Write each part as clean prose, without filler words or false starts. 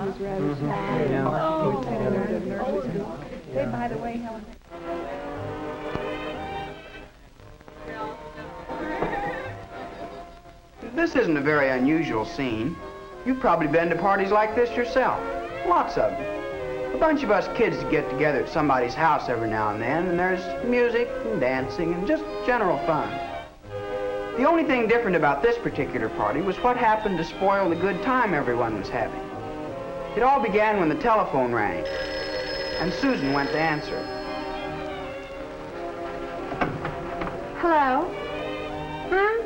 was rather small. Hey, by the way, Helen. This isn't a very unusual scene. You've probably been to parties like this yourself. Lots of them. A bunch of us kids get together at somebody's house every now and then, and there's music and dancing and just general fun. The only thing different about this particular party was what happened to spoil the good time everyone was having. It all began when the telephone rang, and Susan went to answer. Hello? Huh?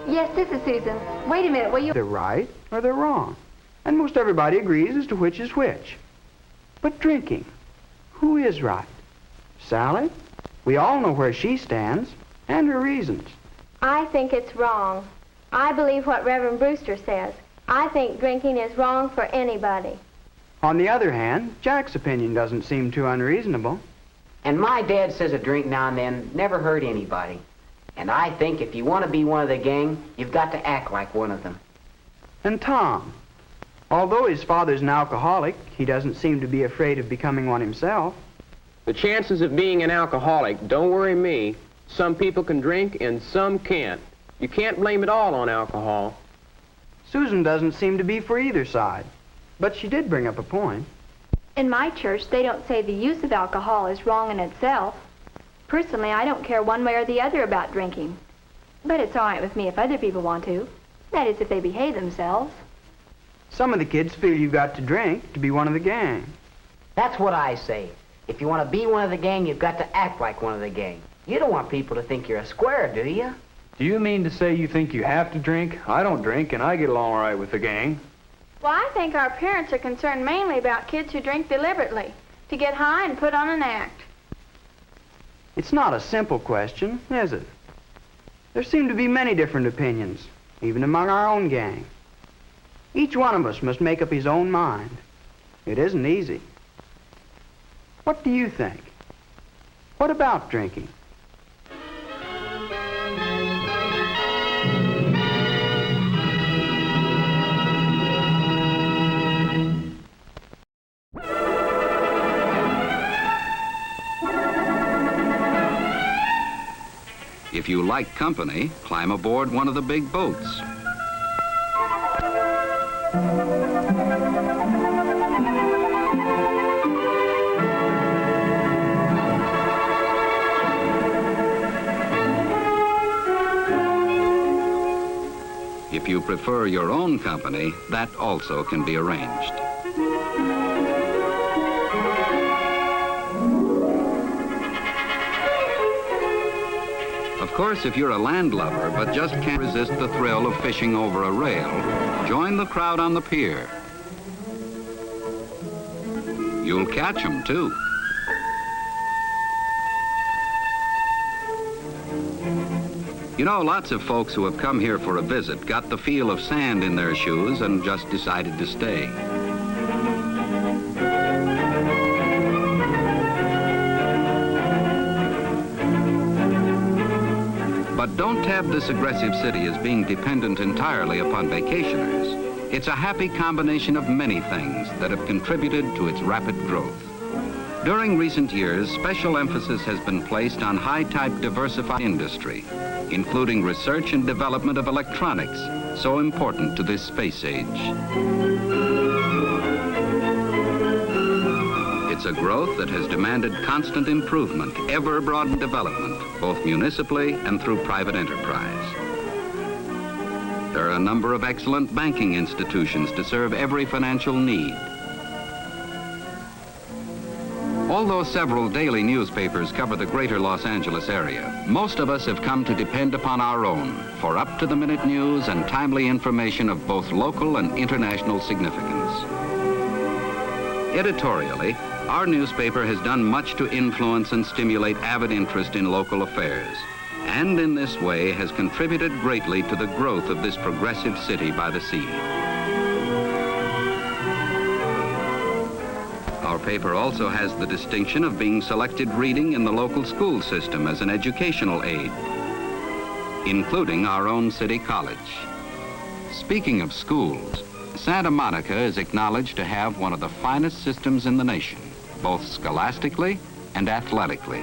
Yes, this is Susan. Wait a minute, will you... They're right or they're wrong, and most everybody agrees as to which is which. But drinking, who is right? Sally? We all know where she stands and her reasons. I think it's wrong. I believe what Reverend Brewster says. I think drinking is wrong for anybody. On the other hand, Jack's opinion doesn't seem too unreasonable. And my dad says a drink now and then never hurt anybody. And I think if you want to be one of the gang, you've got to act like one of them. And Tom, although his father's an alcoholic, he doesn't seem to be afraid of becoming one himself. The chances of being an alcoholic don't worry me. Some people can drink and some can't. You can't blame it all on alcohol. Susan doesn't seem to be for either side, but she did bring up a point. In my church, they don't say the use of alcohol is wrong in itself. Personally, I don't care one way or the other about drinking. But it's all right with me if other people want to. That is, if they behave themselves. Some of the kids feel you've got to drink to be one of the gang. That's what I say. If you want to be one of the gang, you've got to act like one of the gang. You don't want people to think you're a square, do you? Do you mean to say you think you have to drink? I don't drink, and I get along all right with the gang. Well, I think our parents are concerned mainly about kids who drink deliberately, to get high and put on an act. It's not a simple question, is it? There seem to be many different opinions, even among our own gang. Each one of us must make up his own mind. It isn't easy. What do you think? What about drinking? If you like company, climb aboard one of the big boats. If you prefer your own company, that also can be arranged. Of course, if you're a landlubber but just can't resist the thrill of fishing over a rail, join the crowd on the pier. You'll catch 'em, too. You know, lots of folks who have come here for a visit got the feel of sand in their shoes and just decided to stay. But don't tab this aggressive city as being dependent entirely upon vacationers. It's a happy combination of many things that have contributed to its rapid growth. During recent years, special emphasis has been placed on high-type diversified industry, including research and development of electronics, so important to this space age. It's a growth that has demanded constant improvement, ever-broadened development, both municipally and through private enterprise. There are a number of excellent banking institutions to serve every financial need. Although several daily newspapers cover the greater Los Angeles area, most of us have come to depend upon our own for up-to-the-minute news and timely information of both local and international significance. Editorially, our newspaper has done much to influence and stimulate avid interest in local affairs, and in this way has contributed greatly to the growth of this progressive city by the sea. Our paper also has the distinction of being selected reading in the local school system as an educational aid, including our own city college. Speaking of schools, Santa Monica is acknowledged to have one of the finest systems in the nation, both scholastically and athletically.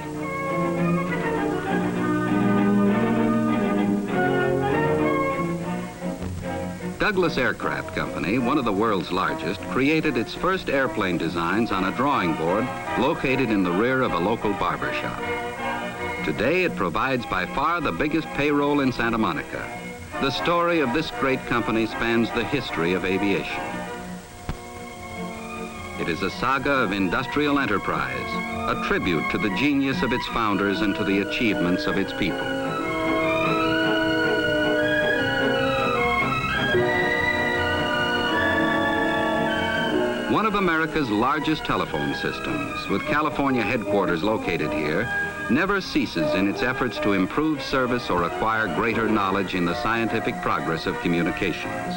Douglas Aircraft Company, one of the world's largest, created its first airplane designs on a drawing board located in the rear of a local barber shop. Today, it provides by far the biggest payroll in Santa Monica. The story of this great company spans the history of aviation. It is a saga of industrial enterprise, a tribute to the genius of its founders and to the achievements of its people. One of America's largest telephone systems, with California headquarters located here, never ceases in its efforts to improve service or acquire greater knowledge in the scientific progress of communications.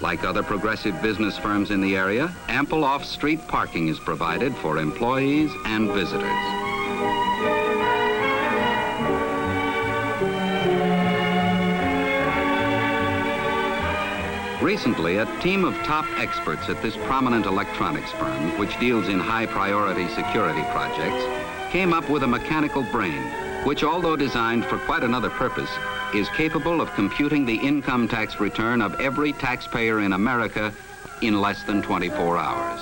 Like other progressive business firms in the area, ample off-street parking is provided for employees and visitors. Recently, a team of top experts at this prominent electronics firm, which deals in high-priority security projects, came up with a mechanical brain, which, although designed for quite another purpose, is capable of computing the income tax return of every taxpayer in America in less than 24 hours.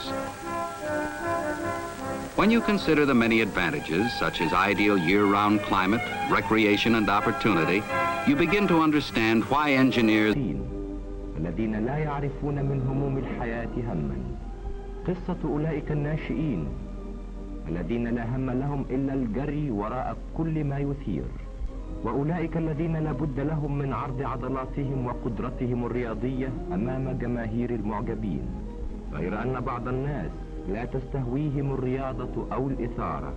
When you consider the many advantages, such as ideal year-round climate, recreation, and opportunity, you begin to understand why engineers الذين لا يعرفون من هموم الحياة هما. قصة أولئك الناشئين الذين لا هم لهم إلا الجري وراء كل ما يثير، وأولئك الذين لا بد لهم من عرض عضلاتهم وقدرتهم الرياضية أمام جماهير المعجبين، غير أن بعض الناس لا تستهويهم الرياضة أو الإثارة،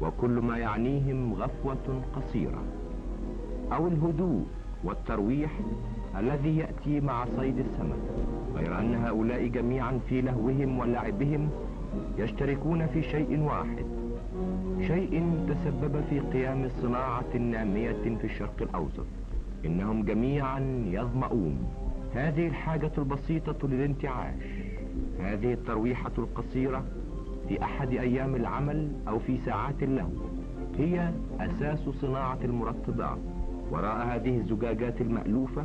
وكل ما يعنيهم غفوة قصيرة أو الهدوء والترويح الذي يأتي مع صيد السمك، غير أن هؤلاء جميعا في لهوهم ولعبهم يشتركون في شيء واحد، شيء تسبب في قيام صناعة نامية في الشرق الأوسط. إنهم جميعا يظمؤون. هذه الحاجة البسيطة للانتعاش، هذه الترويحة القصيرة في أحد أيام العمل أو في ساعات اللهو، هي أساس صناعة المرطبات. وراء هذه الزجاجات المألوفة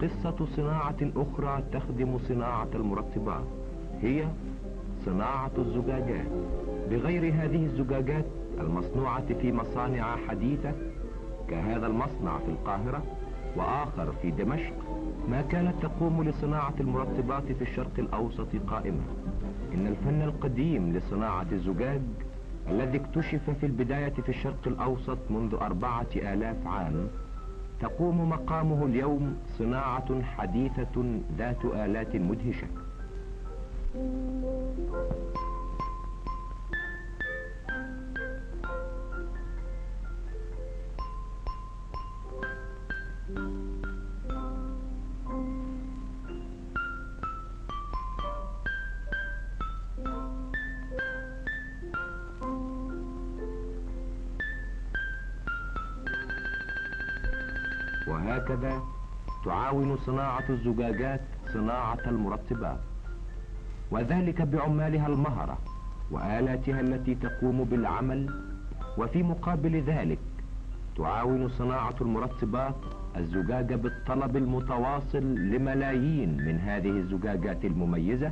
قصة صناعة أخرى تخدم صناعة المرطبات، هي صناعة الزجاجات. بغير هذه الزجاجات المصنوعة في مصانع حديثة كهذا المصنع في القاهرة وآخر في دمشق، ما كانت تقوم لصناعة المرطبات في الشرق الأوسط قائمة. إن الفن القديم لصناعة الزجاج الذي اكتشف في البداية في الشرق الأوسط منذ 4000 عام، تقوم مقامه اليوم صناعة حديثة ذات آلات مدهشة. وهكذا تعاون صناعة الزجاجات صناعة المرطبات، وذلك بعمالها المهرة وآلاتها التي تقوم بالعمل. وفي مقابل ذلك تعاون صناعة المرطبات الزجاج بالطلب المتواصل لملايين من هذه الزجاجات المميزة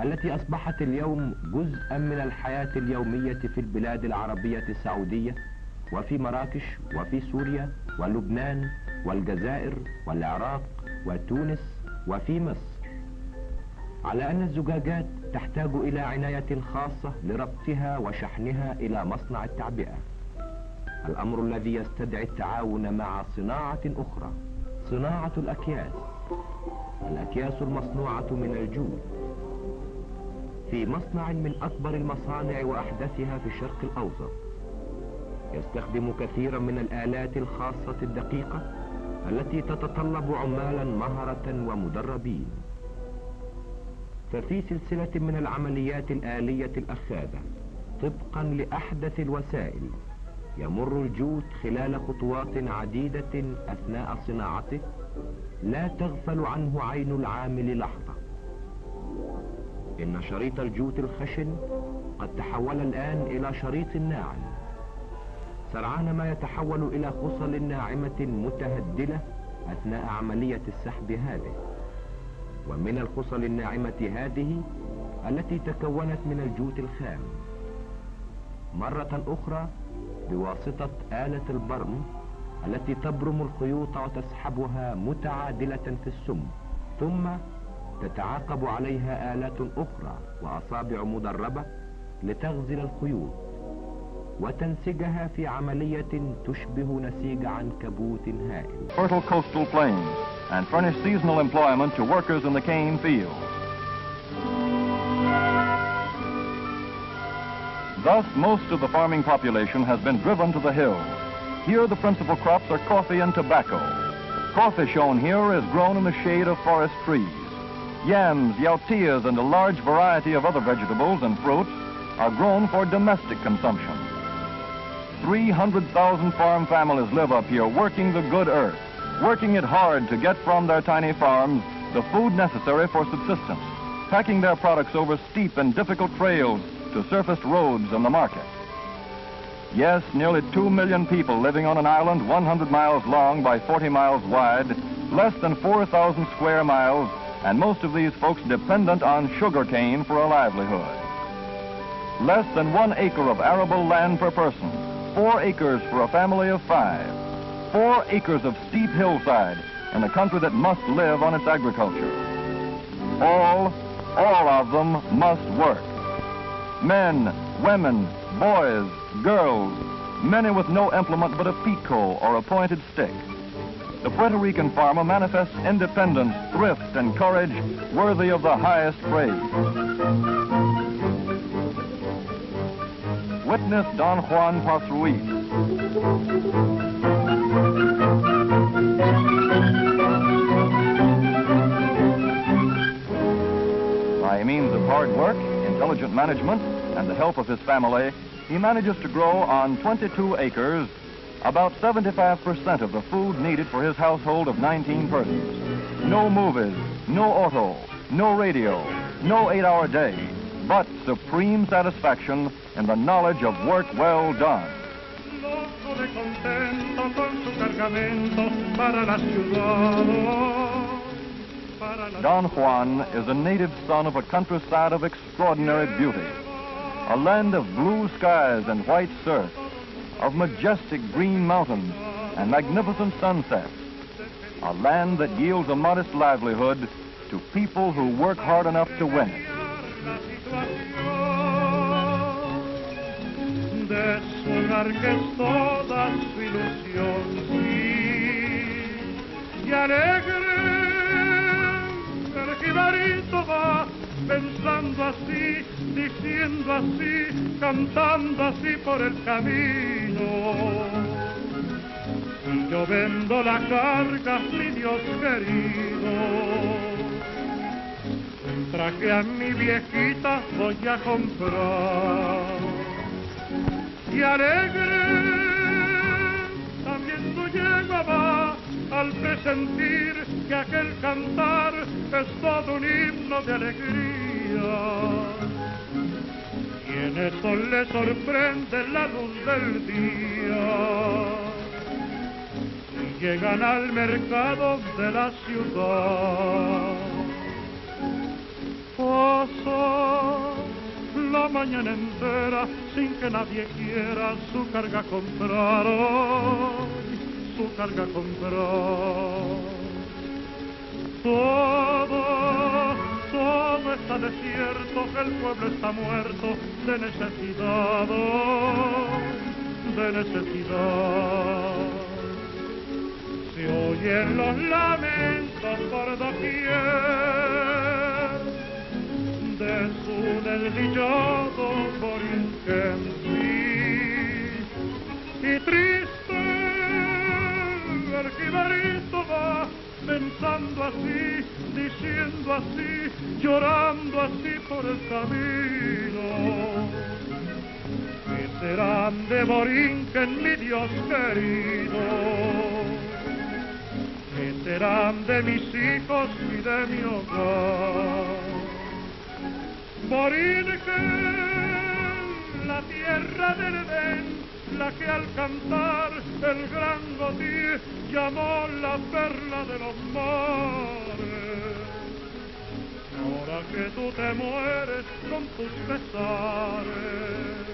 التي أصبحت اليوم جزءا من الحياة اليومية في البلاد العربية السعودية وفي مراكش وفي سوريا ولبنان والجزائر والعراق وتونس وفي مصر. على أن الزجاجات تحتاج إلى عناية خاصة لربطها وشحنها إلى مصنع التعبئة، الأمر الذي يستدعي التعاون مع صناعة أخرى، صناعة الأكياس. الأكياس المصنوعة من الجود في مصنع من أكبر المصانع وأحدثها في الشرق الأوسط، يستخدم كثيرا من الآلات الخاصة الدقيقة التي تتطلب عمالا مهرة ومدربين. ففي سلسلة من العمليات الآلية الأخاذة طبقا لأحدث الوسائل يمر الجوت خلال خطوات عديدة أثناء صناعته لا تغفل عنه عين العامل لحظة. إن شريط الجوت الخشن قد تحول الآن إلى شريط ناعم، سرعان ما يتحول إلى خصل ناعمة متهدلة أثناء عملية السحب هذه. ومن الخصل الناعمة هذه التي تكونت من الجوت الخام مرة أخرى بواسطة آلة البرم التي تبرم الخيوط وتسحبها متعادلة في السم، ثم تتعاقب عليها آلات أخرى وأصابع مدربة لتغزل الخيوط وتنسجها في عملية تشبه نسيج عنكبوت هائل. Fertile coastal plains and furnish seasonal employment to workers in the cane fields. Thus, most of the farming population has been driven to the hills. Here the principal crops are coffee and tobacco. Coffee shown here is grown in the shade of forest trees. Yams, yautillas, and a large variety of other vegetables and fruits are grown for domestic consumption. 300,000 farm families live up here working the good earth, working it hard to get from their tiny farms the food necessary for subsistence, packing their products over steep and difficult trails to surfaced roads and the market. Yes, nearly 2 million people living on an island 100 miles long by 40 miles wide, less than 4,000 square miles, and most of these folks dependent on sugarcane for a livelihood. Less than 1 acre of arable land per person, 4 acres for a family of 5, 4 acres of steep hillside in a country that must live on its agriculture. All of them must work. Men, women, boys, girls, many with no implement but a peat coal or a pointed stick. The Puerto Rican farmer manifests independence, thrift, and courage worthy of the highest praise. Witness Don Juan Paz Ruiz. By means of hard work, intelligent management, and the help of his family, he manages to grow on 22 acres about 75% of the food needed for his household of 19 persons. No movies, no auto, no radio, no 8-hour day, but supreme satisfaction in the knowledge of work well done. Don Juan is a native son of a countryside of extraordinary beauty, a land of blue skies and white surf, of majestic green mountains and magnificent sunsets, a land that yields a modest livelihood to people who work hard enough to win it. Pensando así, diciendo así, cantando así por el camino. Y yo vendo la carga, mi Dios querido. Traje a mi viejita, voy a comprar. Y alegre, también tu yegua va, al presentir que aquel cantar es todo un himno de alegría. Y en eso le sorprende la luz del día. Y llegan al mercado de la ciudad. Pasa la mañana entera sin que nadie quiera su carga comprar. Su carga comprar. Todo está desierto, el pueblo está muerto de necesidad, de necesidad. Se oyen los lamentos por doquier, desune el dillado por y triste el jibarito va, pensando así, diciendo así, llorando así por el camino. serán de Borinquen, mi Dios querido? ¿Qué serán de mis hijos y de mi hogar? Borinquen, la tierra del Edén, la que al cantar el gran Gautier llamó la perla de los mares. Ahora que tú te mueres con tus pesares,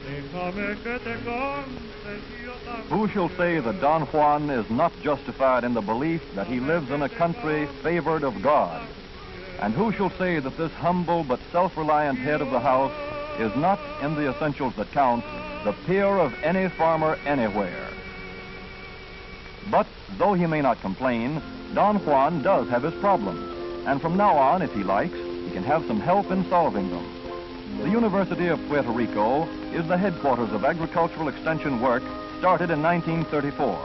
déjame que te cante yo también. Who shall say that Don Juan is not justified in the belief that he lives in a country favored of God? And who shall say that this humble but self-reliant head of the house is not, in the essentials that count, the peer of any farmer anywhere? But though he may not complain, Don Juan does have his problems. And from now on, if he likes, he can have some help in solving them. The University of Puerto Rico is the headquarters of agricultural extension work started in 1934.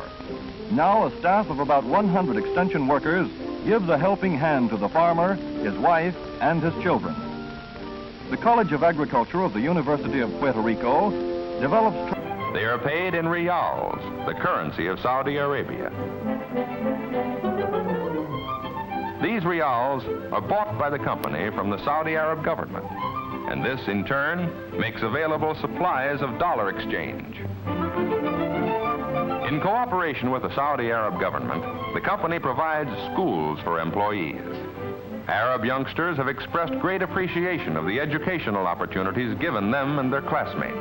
Now a staff of about 100 extension workers gives a helping hand to the farmer, his wife, and his children. The College of Agriculture of the University of Puerto Rico develops... They are paid in rials, the currency of Saudi Arabia. These rials are bought by the company from the Saudi Arab government, and this, in turn, makes available supplies of dollar exchange. In cooperation with the Saudi Arab government, the company provides schools for employees. Arab youngsters have expressed great appreciation of the educational opportunities given them and their classmates.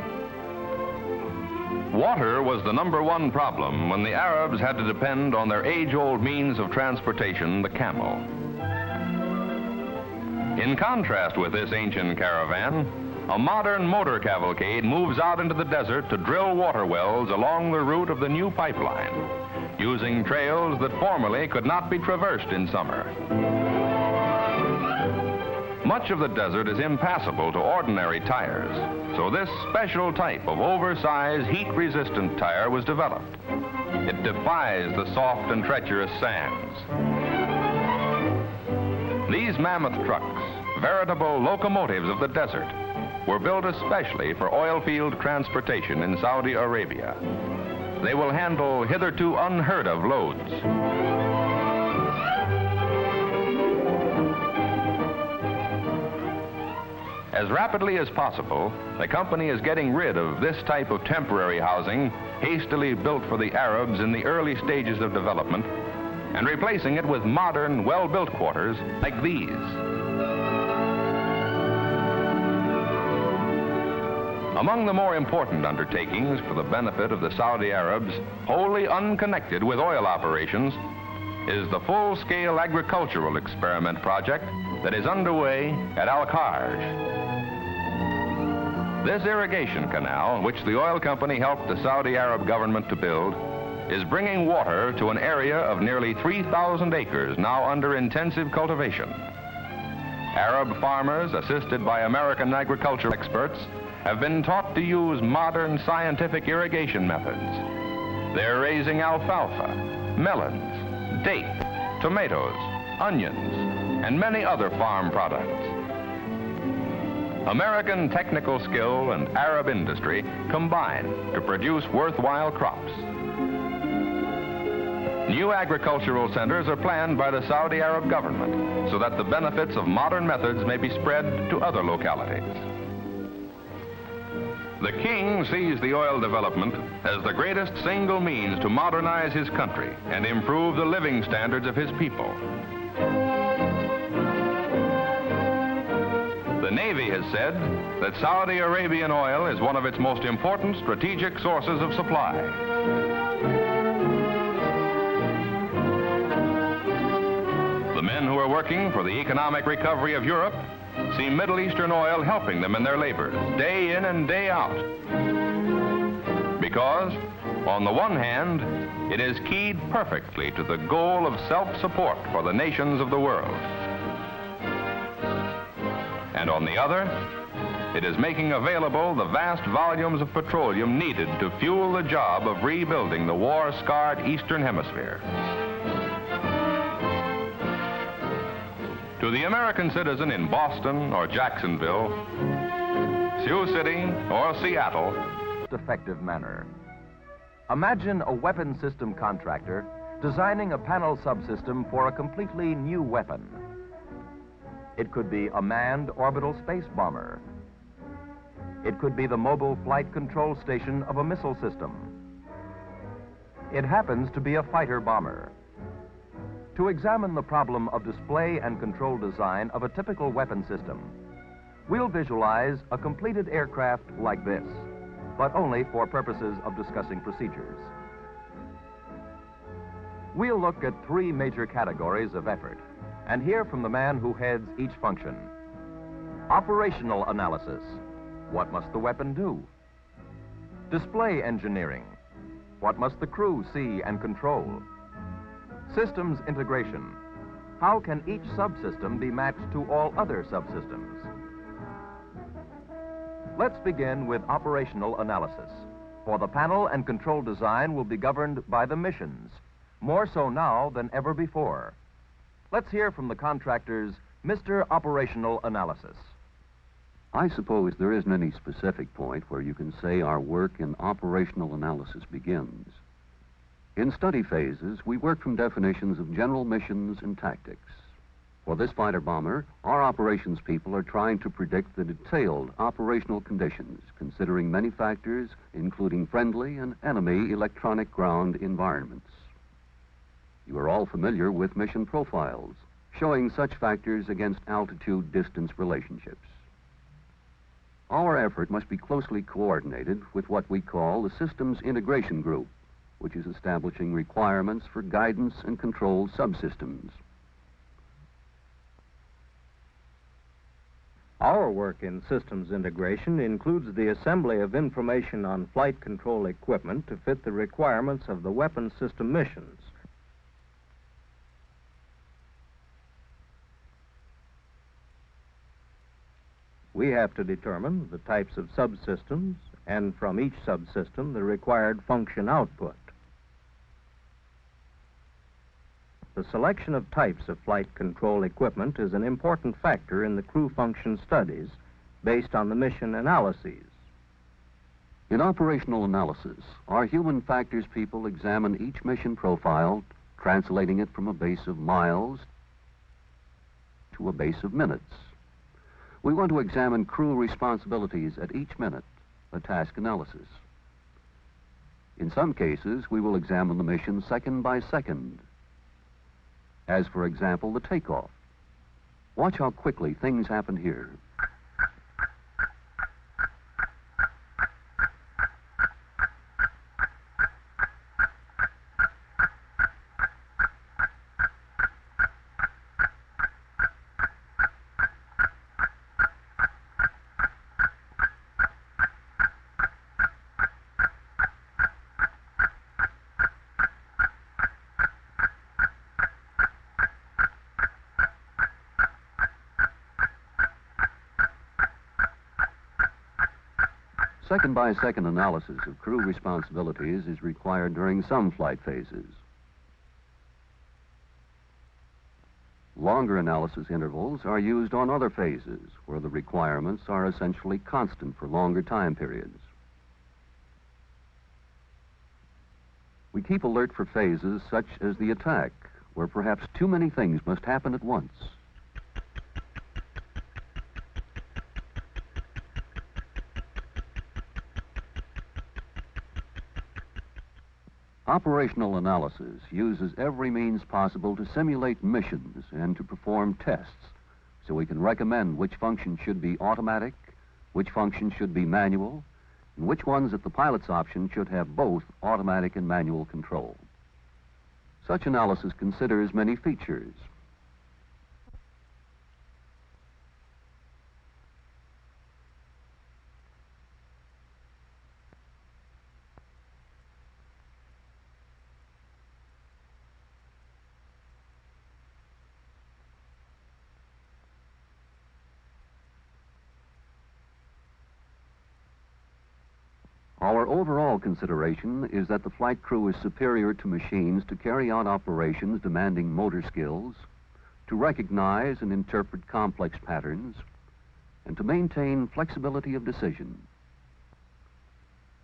Water was the #1 problem when the Arabs had to depend on their age-old means of transportation, the camel. In contrast with this ancient caravan, a modern motor cavalcade moves out into the desert to drill water wells along the route of the new pipeline, using trails that formerly could not be traversed in summer. Much of the desert is impassable to ordinary tires, so this special type of oversized, heat-resistant tire was developed. It defies the soft and treacherous sands. These mammoth trucks, veritable locomotives of the desert, were built especially for oil field transportation in Saudi Arabia. They will handle hitherto unheard of loads. As rapidly as possible, the company is getting rid of this type of temporary housing hastily built for the Arabs in the early stages of development and replacing it with modern, well-built quarters like these. Among the more important undertakings for the benefit of the Saudi Arabs, wholly unconnected with oil operations, is the full-scale agricultural experiment project that is underway at Al-Kharj. This irrigation canal, which the oil company helped the Saudi Arab government to build, is bringing water to an area of nearly 3,000 acres now under intensive cultivation. Arab farmers, assisted by American agriculture experts, have been taught to use modern scientific irrigation methods. They're raising alfalfa, melons, date, tomatoes, onions, and many other farm products. American technical skill and Arab industry combine to produce worthwhile crops. New agricultural centers are planned by the Saudi Arab government so that the benefits of modern methods may be spread to other localities. The king sees the oil development as the greatest single means to modernize his country and improve the living standards of his people. The Navy has said that Saudi Arabian oil is one of its most important strategic sources of supply. The men who are working for the economic recovery of Europe see Middle Eastern oil helping them in their labors, day in and day out. Because, on the one hand, it is keyed perfectly to the goal of self-support for the nations of the world. And on the other, it is making available the vast volumes of petroleum needed to fuel the job of rebuilding the war-scarred Eastern Hemisphere. To the American citizen in Boston or Jacksonville, Sioux City, or Seattle. Effective manner. Imagine a weapon system contractor designing a panel subsystem for a completely new weapon. It could be a manned orbital space bomber. It could be the mobile flight control station of a missile system. It happens to be a fighter bomber. To examine the problem of display and control design of a typical weapon system, we'll visualize a completed aircraft like this, but only for purposes of discussing procedures. We'll look at three major categories of effort and hear from the man who heads each function. Operational analysis. What must the weapon do? Display engineering. What must the crew see and control? Systems integration. How can each subsystem be matched to all other subsystems? Let's begin with operational analysis. For the panel and control design will be governed by the missions, more so now than ever before. Let's hear from the contractor's Mr. Operational Analysis. I suppose there isn't any specific point where you can say our work in operational analysis begins. In study phases, we work from definitions of general missions and tactics. For this fighter bomber, our operations people are trying to predict the detailed operational conditions, considering many factors, including friendly and enemy electronic ground environments. You are all familiar with mission profiles, showing such factors against altitude-distance relationships. Our effort must be closely coordinated with what we call the Systems Integration Group, which is establishing requirements for guidance and control subsystems. Our work in systems integration includes the assembly of information on flight control equipment to fit the requirements of the weapon system missions. We have to determine the types of subsystems and from each subsystem the required function output. The selection of types of flight control equipment is an important factor in the crew function studies based on the mission analyses. In operational analysis, our human factors people examine each mission profile, translating it from a base of miles to a base of minutes. We want to examine crew responsibilities at each minute, a task analysis. In some cases, we will examine the mission second by second, as, for example, the takeoff. Watch how quickly things happen here. Second-by-second analysis of crew responsibilities is required during some flight phases. Longer analysis intervals are used on other phases, where the requirements are essentially constant for longer time periods. We keep alert for phases such as the attack, where perhaps too many things must happen at once. Operational analysis uses every means possible to simulate missions and to perform tests, so we can recommend which function should be automatic, which function should be manual, and which ones at the pilot's option should have both automatic and manual control. Such analysis considers many features. Our overall consideration is that the flight crew is superior to machines to carry out operations demanding motor skills, to recognize and interpret complex patterns, and to maintain flexibility of decision.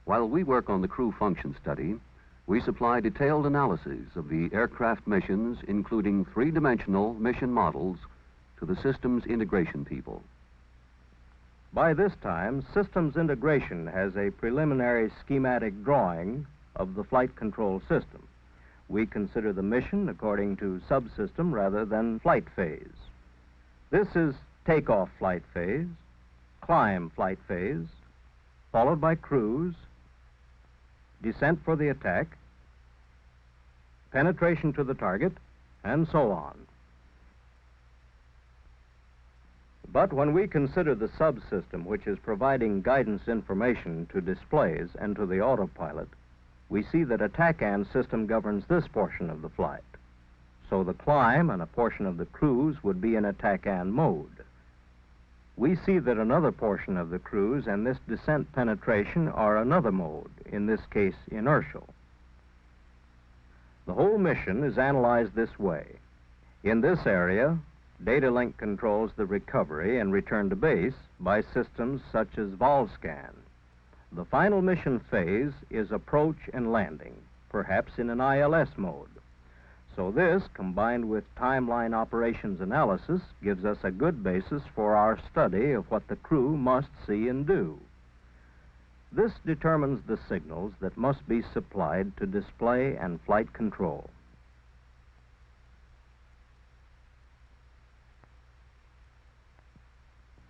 While we work on the crew function study, we supply detailed analyses of the aircraft missions, including three-dimensional mission models, to the systems integration people. By this time, systems integration has a preliminary schematic drawing of the flight control system. We consider the mission according to subsystem rather than flight phase. This is takeoff flight phase, climb flight phase, followed by cruise, descent for the attack, penetration to the target, and so on. But when we consider the subsystem which is providing guidance information to displays and to the autopilot, we see that a TACAN system governs this portion of the flight. So the climb and a portion of the cruise would be in a TACAN mode. We see that another portion of the cruise and this descent penetration are another mode, in this case inertial. The whole mission is analyzed this way. In this area, data link controls the recovery and return to base by systems such as VolScan. The final mission phase is approach and landing, perhaps in an ILS mode. So this, combined with timeline operations analysis, gives us a good basis for our study of what the crew must see and do. This determines the signals that must be supplied to display and flight control.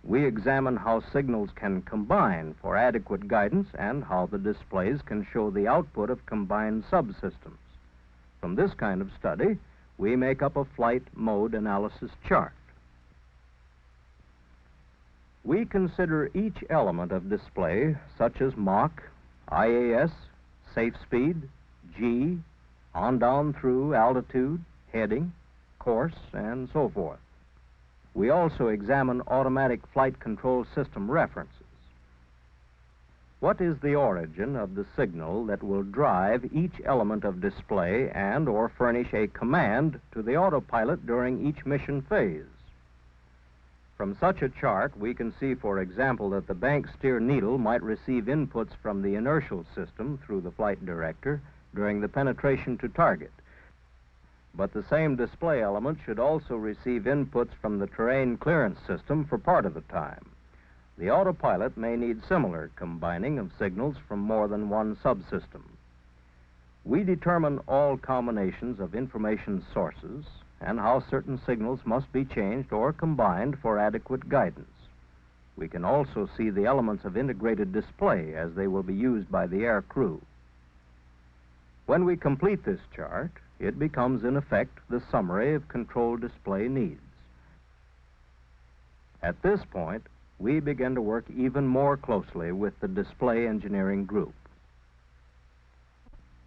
We examine how signals can combine for adequate guidance and how the displays can show the output of combined subsystems. From this kind of study, we make up a flight mode analysis chart. We consider each element of display, such as Mach, IAS, safe speed, G, on down through, altitude, heading, course, and so forth. We also examine automatic flight control system references. What is the origin of the signal that will drive each element of display and or furnish a command to the autopilot during each mission phase? From such a chart, we can see, for example, that the bank steer needle might receive inputs from the inertial system through the flight director during the penetration to target. But the same display element should also receive inputs from the terrain clearance system for part of the time. The autopilot may need similar combining of signals from more than one subsystem. We determine all combinations of information sources and how certain signals must be changed or combined for adequate guidance. We can also see the elements of integrated display as they will be used by the air crew. When we complete this chart, it becomes, in effect, the summary of control display needs. At this point, we begin to work even more closely with the display engineering group.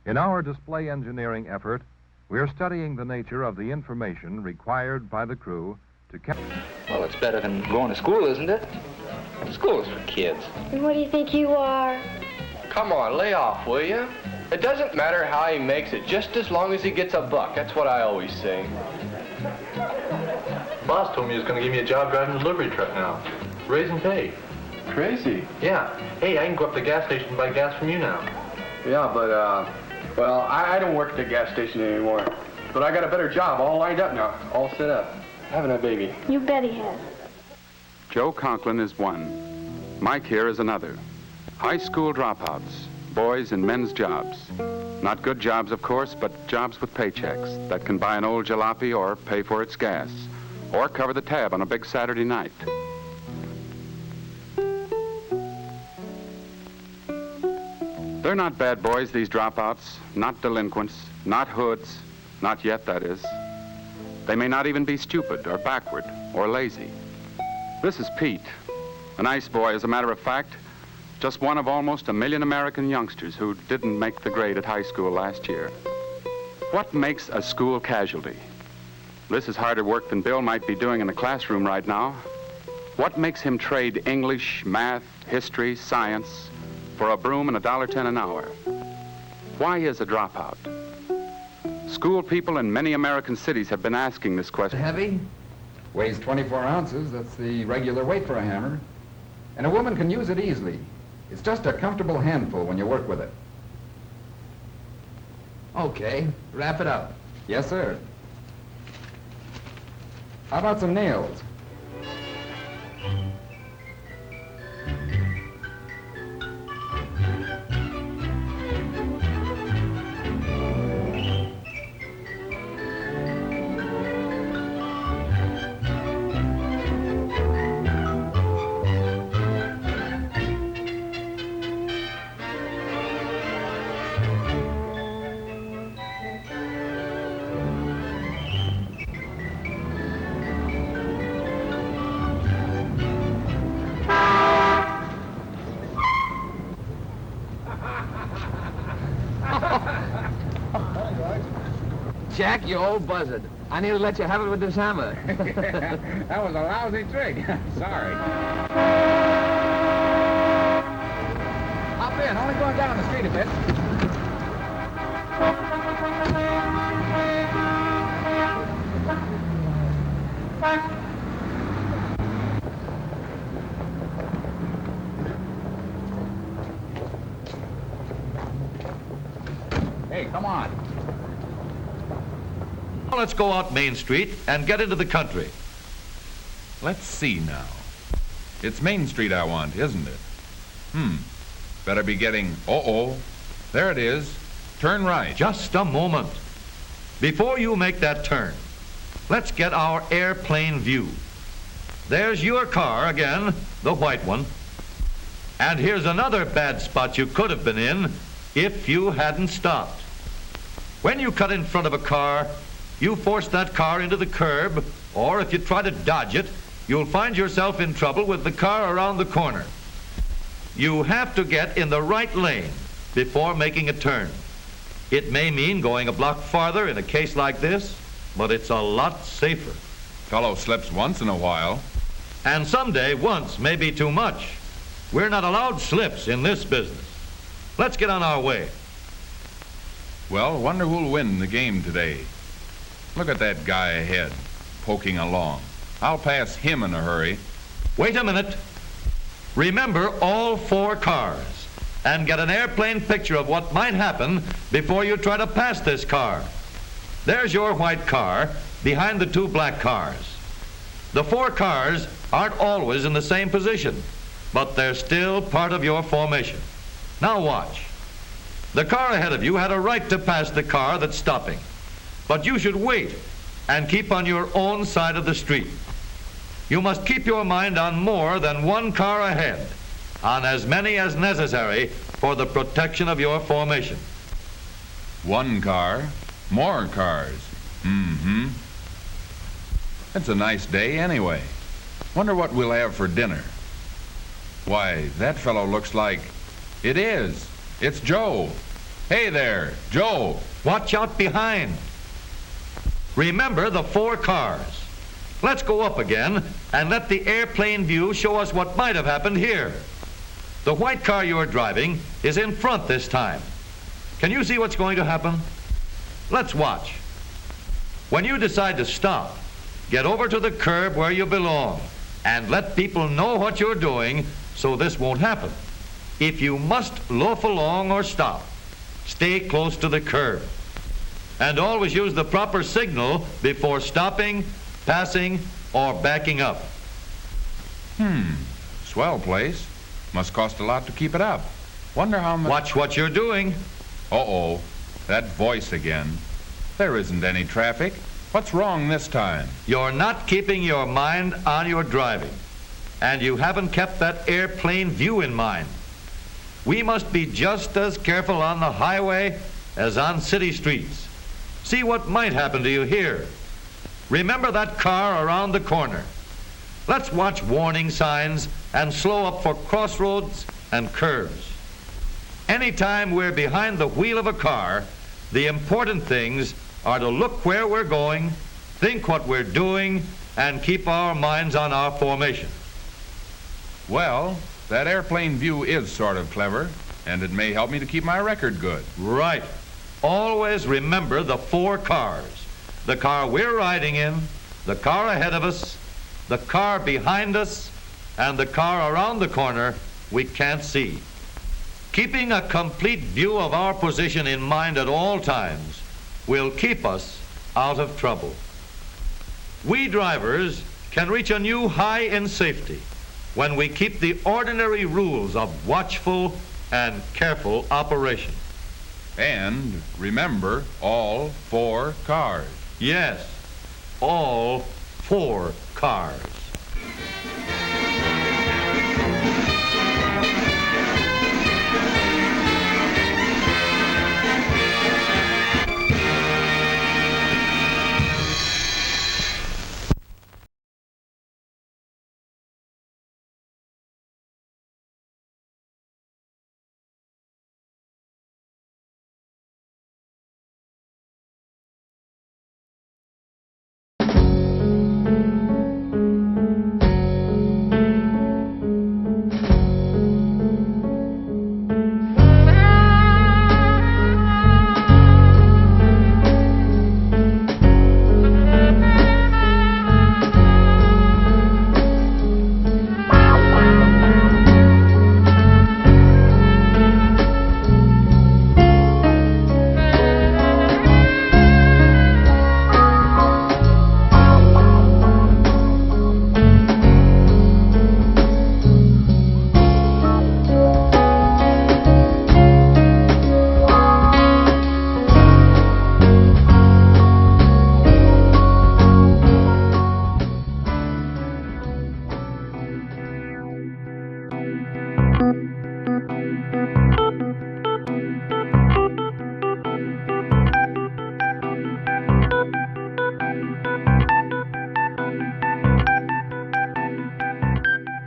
In our display engineering effort, we're studying the nature of the information required by the crew to capture. Well, it's better than going to school, isn't it? School's for kids. And what do you think you are? Come on, lay off, will you? It doesn't matter how he makes it, just as long as he gets a buck. That's what I always say. Boss told me he was going to give me a job driving a delivery truck now. Raising pay. Crazy. Yeah. Hey, I can go up to the gas station and buy gas from you now. Yeah, but, well, I don't work at the gas station anymore. But I got a better job all lined up now, all set up. Having a baby. You bet he has. Joe Conklin is one. Mike here is another. High school dropouts, boys in men's jobs. Not good jobs, of course, but jobs with paychecks that can buy an old jalopy or pay for its gas, or cover the tab on a big Saturday night. They're not bad boys, these dropouts, not delinquents, not hoods, not yet, that is. They may not even be stupid or backward or lazy. This is Pete, a nice boy, as a matter of fact, just one of almost 1 million American youngsters who didn't make the grade at high school last year. What makes a school casualty? This is harder work than Bill might be doing in a classroom right now. What makes him trade English, math, history, science for a broom and $1.10 an hour? Why is a dropout? School people in many American cities have been asking this question. Heavy, weighs 24 ounces. That's the regular weight for a hammer. and a woman can use it easily. It's just a comfortable handful when you work with it. Okay, wrap it up. Yes, sir. How about some nails? Jack, you old buzzard. I need to let you have it with this hammer. That was a lousy trick. Sorry. Hop in. Only going down the street a bit. Hey, come on. Let's go out Main Street and get into the country. Let's see now. It's Main Street I want, isn't it? Better be getting... There it is. Turn right. Just a moment. Before you make that turn, let's get our airplane view. There's your car again, the white one. And here's another bad spot you could have been in if you hadn't stopped. When you cut in front of a car, you force that car into the curb, or if you try to dodge it, you'll find yourself in trouble with the car around the corner. You have to get in the right lane before making a turn. It may mean going a block farther in a case like this, but it's a lot safer. Fellow slips once in a while. And someday, once may be too much. We're not allowed slips in this business. Let's get on our way. Well, wonder who'll win the game today. Look at that guy ahead, poking along. I'll pass him in a hurry. Wait a minute. Remember all 4 cars and get an airplane picture of what might happen before you try to pass this car. There's your white car behind the 2 black cars. The 4 cars aren't always in the same position, but they're still part of your formation. Now watch. The car ahead of you had a right to pass the car that's stopping. But you should wait and keep on your own side of the street. You must keep your mind on more than 1 car ahead, on as many as necessary for the protection of your formation. 1 car, more cars. It's a nice day anyway. Wonder what we'll have for dinner. Why, that fellow looks like... It is. It's Joe. Hey there, Joe. Watch out behind. Remember the 4 cars. Let's go up again and let the airplane view show us what might have happened here. The white car you're driving is in front this time. Can you see what's going to happen? Let's watch. When you decide to stop, get over to the curb where you belong and let people know what you're doing so this won't happen. If you must loaf along or stop, stay close to the curb. And always use the proper signal before stopping, passing, or backing up. Swell place. Must cost a lot to keep it up. Wonder how much... Watch what you're doing. That voice again. There isn't any traffic. What's wrong this time? You're not keeping your mind on your driving. And you haven't kept that airplane view in mind. We must be just as careful on the highway as on city streets. See what might happen to you here. Remember that car around the corner. Let's watch warning signs and slow up for crossroads and curves. Anytime we're behind the wheel of a car, the important things are to look where we're going, think what we're doing, and keep our minds on our formation. Well, that airplane view is sort of clever, and it may help me to keep my record good. Right. Always remember the 4 cars. The car we're riding in, the car ahead of us, the car behind us, and the car around the corner we can't see. Keeping a complete view of our position in mind at all times will keep us out of trouble. We drivers can reach a new high in safety when we keep the ordinary rules of watchful and careful operation. And remember, all 4 cars. Yes, all 4 cars.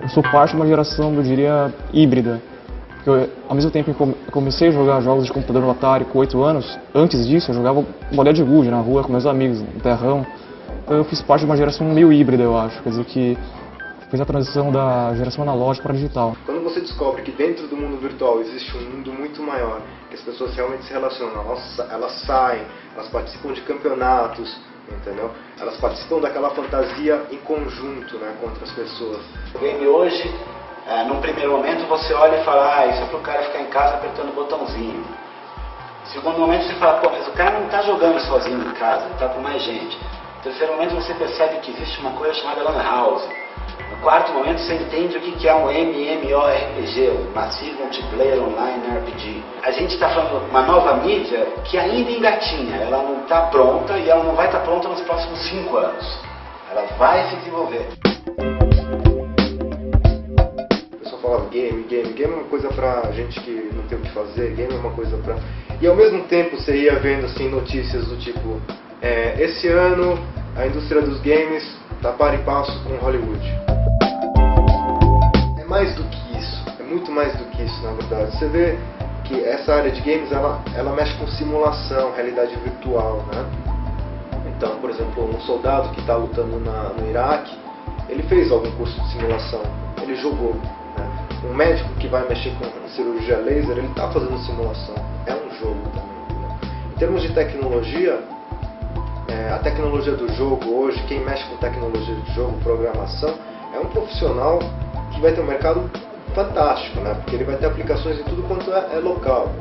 Eu sou parte de uma geração, eu diria, híbrida. Eu, ao mesmo tempo que eu comecei a jogar jogos de computador no Atari com 8 anos, antes disso eu jogava bolinha de gude na rua com meus amigos, no terrão. Então eu fiz parte de uma geração meio híbrida, eu acho. Quer dizer que fez a transição da geração analógica para digital. Quando você descobre que dentro do mundo virtual existe um mundo muito maior, que as pessoas realmente se relacionam, elas saem, elas participam de campeonatos, entendeu? Elas participam daquela fantasia em conjunto, né, com outras pessoas. O game hoje, num primeiro momento você olha e fala, isso é pro cara ficar em casa apertando o botãozinho. No segundo momento você fala, pô, mas o cara não está jogando sozinho em casa, está com mais gente. No terceiro momento você percebe que existe uma coisa chamada Lan House. No quarto momento você entende o que é um MMORPG, um Massive Multiplayer Online RPG. A gente está falando de uma nova mídia que ainda engatinha, ela não está pronta e ela não vai estar pronta nos próximos 5 anos. Ela vai se desenvolver. O pessoal falava game é uma coisa pra gente que não tem o que fazer, game é uma coisa pra... E ao mesmo tempo você ia vendo assim, notícias do tipo, esse ano a indústria dos games está par e passo com Hollywood. É mais do que isso, é muito mais do que isso na verdade. Você vê que essa área de games ela mexe com simulação, realidade virtual, né? Então, por exemplo, um soldado que está lutando no Iraque, ele fez algum curso de simulação, ele jogou. Né? Um médico que vai mexer com cirurgia laser, ele está fazendo simulação, é um jogo também. Né? Em termos de tecnologia, a tecnologia do jogo hoje, quem mexe com tecnologia de jogo, programação, é um profissional que vai ter um mercado fantástico, né? Porque ele vai ter aplicações em tudo quanto é local.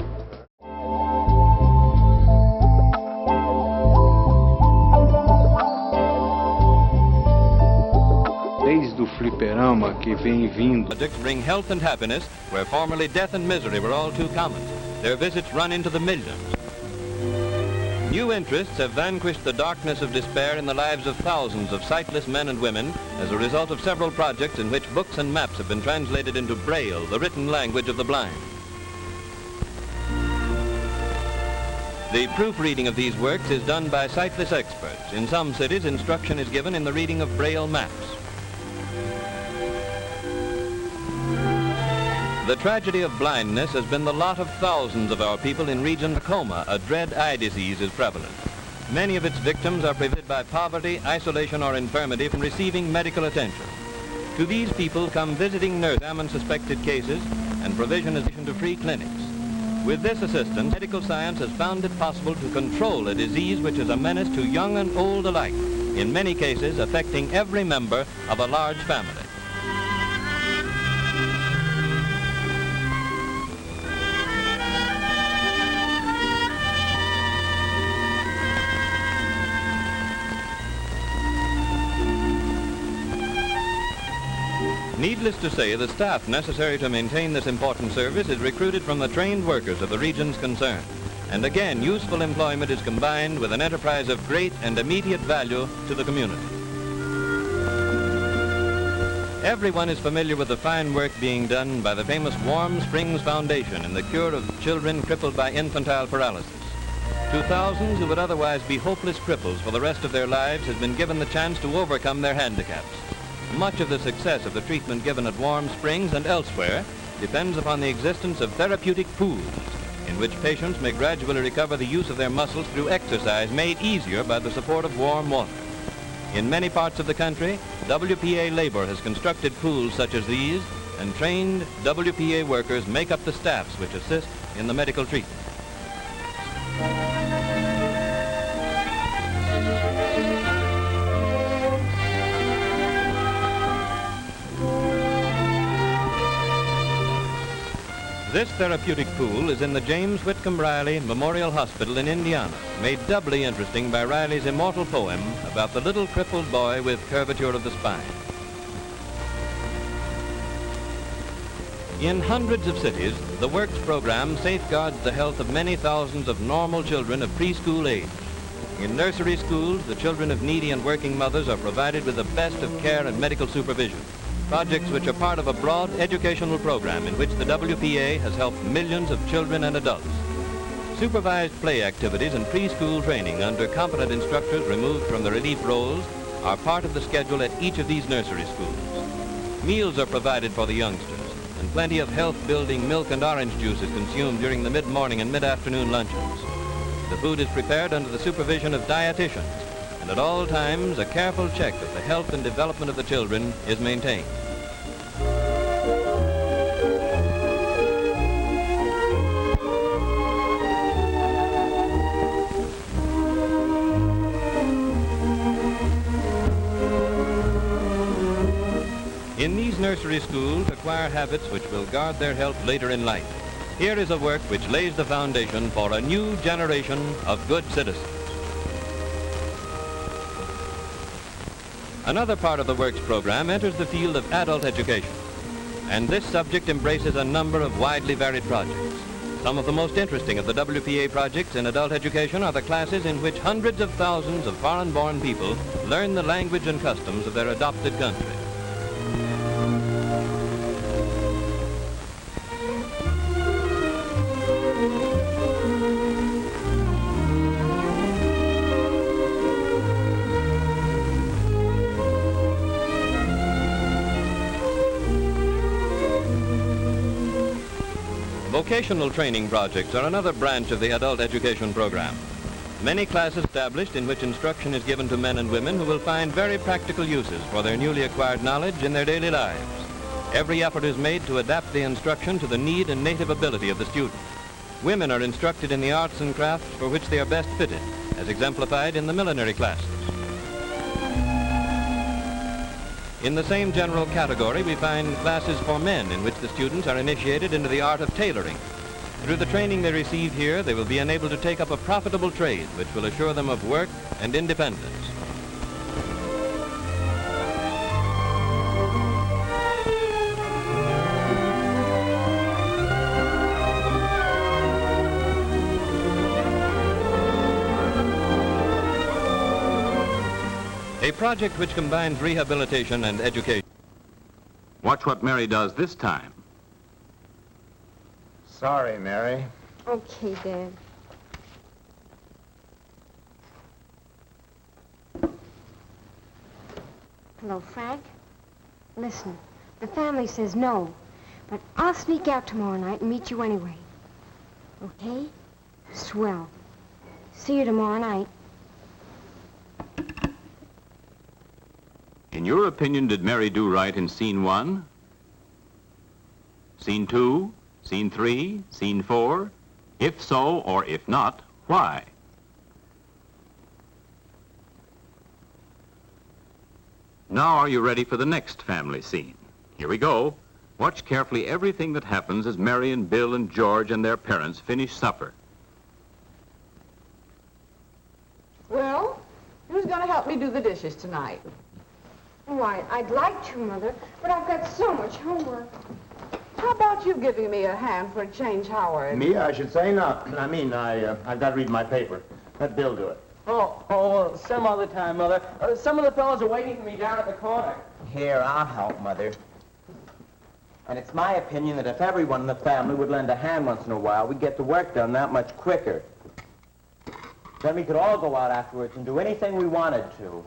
Desde o fliperama que vem vindo. Bring health and happiness where formerly death and misery were all too common. Their visits run into the millions. New interests have vanquished the darkness of despair in the lives of thousands of sightless men and women as a result of several projects in which books and maps have been translated into Braille, the written language of the blind. The proofreading of these works is done by sightless experts. In some cities, instruction is given in the reading of Braille maps. The tragedy of blindness has been the lot of thousands of our people in region glaucoma, a dread eye disease is prevalent. Many of its victims are prevented by poverty, isolation, or infirmity from receiving medical attention. To these people come visiting nurses examine suspected cases and provision to free clinics. With this assistance, medical science has found it possible to control a disease which is a menace to young and old alike, in many cases affecting every member of a large family. Needless to say, the staff necessary to maintain this important service is recruited from the trained workers of the regions concerned. And again, useful employment is combined with an enterprise of great and immediate value to the community. Everyone is familiar with the fine work being done by the famous Warm Springs Foundation in the cure of children crippled by infantile paralysis. To thousands who would otherwise be hopeless cripples for the rest of their lives has been given the chance to overcome their handicaps. Much of the success of the treatment given at Warm Springs and elsewhere depends upon the existence of therapeutic pools, in which patients may gradually recover the use of their muscles through exercise made easier by the support of warm water. In many parts of the country, WPA labor has constructed pools such as these, and trained WPA workers make up the staffs which assist in the medical treatment. This therapeutic pool is in the James Whitcomb Riley Memorial Hospital in Indiana, made doubly interesting by Riley's immortal poem about the little crippled boy with curvature of the spine. In hundreds of cities, the Works program safeguards the health of many thousands of normal children of preschool age. In nursery schools, the children of needy and working mothers are provided with the best of care and medical supervision. Projects which are part of a broad educational program in which the WPA has helped millions of children and adults. Supervised play activities and preschool training under competent instructors removed from the relief roles are part of the schedule at each of these nursery schools. Meals are provided for the youngsters, and plenty of health-building milk and orange juice is consumed during the mid-morning and mid-afternoon luncheons. The food is prepared under the supervision of dietitians, and at all times a careful check of the health and development of the children is maintained. In these nursery schools, acquire habits which will guard their health later in life. Here is a work which lays the foundation for a new generation of good citizens. Another part of the Works program enters the field of adult education, and this subject embraces a number of widely varied projects. Some of the most interesting of the WPA projects in adult education are the classes in which hundreds of thousands of foreign-born people learn the language and customs of their adopted country. Vocational training projects are another branch of the adult education program. Many classes established in which instruction is given to men and women who will find very practical uses for their newly acquired knowledge in their daily lives. Every effort is made to adapt the instruction to the need and native ability of the student. Women are instructed in the arts and crafts for which they are best fitted, as exemplified in the millinery classes. In the same general category, we find classes for men in which the students are initiated into the art of tailoring. Through the training they receive here, they will be enabled to take up a profitable trade which will assure them of work and independence. A project which combines rehabilitation and education. Watch what Mary does this time. Sorry, Mary. Okay, Dad. Hello, Frank. Listen, the family says no, but I'll sneak out tomorrow night and meet you anyway. Okay? Swell. See you tomorrow night. In your opinion, did Mary do right in scene 1? Scene 2? Scene 3? Scene 4? If so, or if not, why? Now are you ready for the next family scene? Here we go. Watch carefully everything that happens as Mary and Bill and George and their parents finish supper. Well, who's going to help me do the dishes tonight? Why, I'd like to, Mother, but I've got so much homework. How about you giving me a hand for a change, Howard? Me? I should say not. I've got to read my paper. Let Bill do it. Well, some other time, Mother. Some of the fellows are waiting for me down at the corner. Here, I'll help, Mother. And it's my opinion that if everyone in the family would lend a hand once in a while, we'd get the work done that much quicker. Then we could all go out afterwards and do anything we wanted to.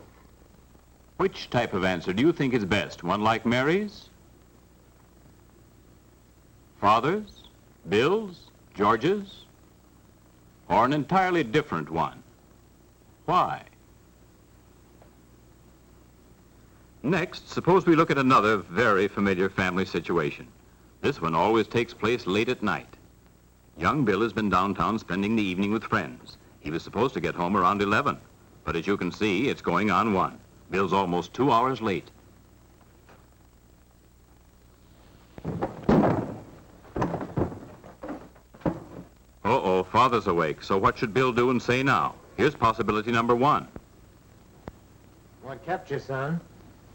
Which type of answer do you think is best? One like Mary's? Father's? Bill's? George's? Or an entirely different one? Why? Next, suppose we look at another very familiar family situation. This one always takes place late at night. Young Bill has been downtown spending the evening with friends. He was supposed to get home around 11, but as you can see, it's going on 1. Bill's almost 2 hours late. Uh-oh, Father's awake, so what should Bill do and say now? Here's possibility number 1. What kept you, son?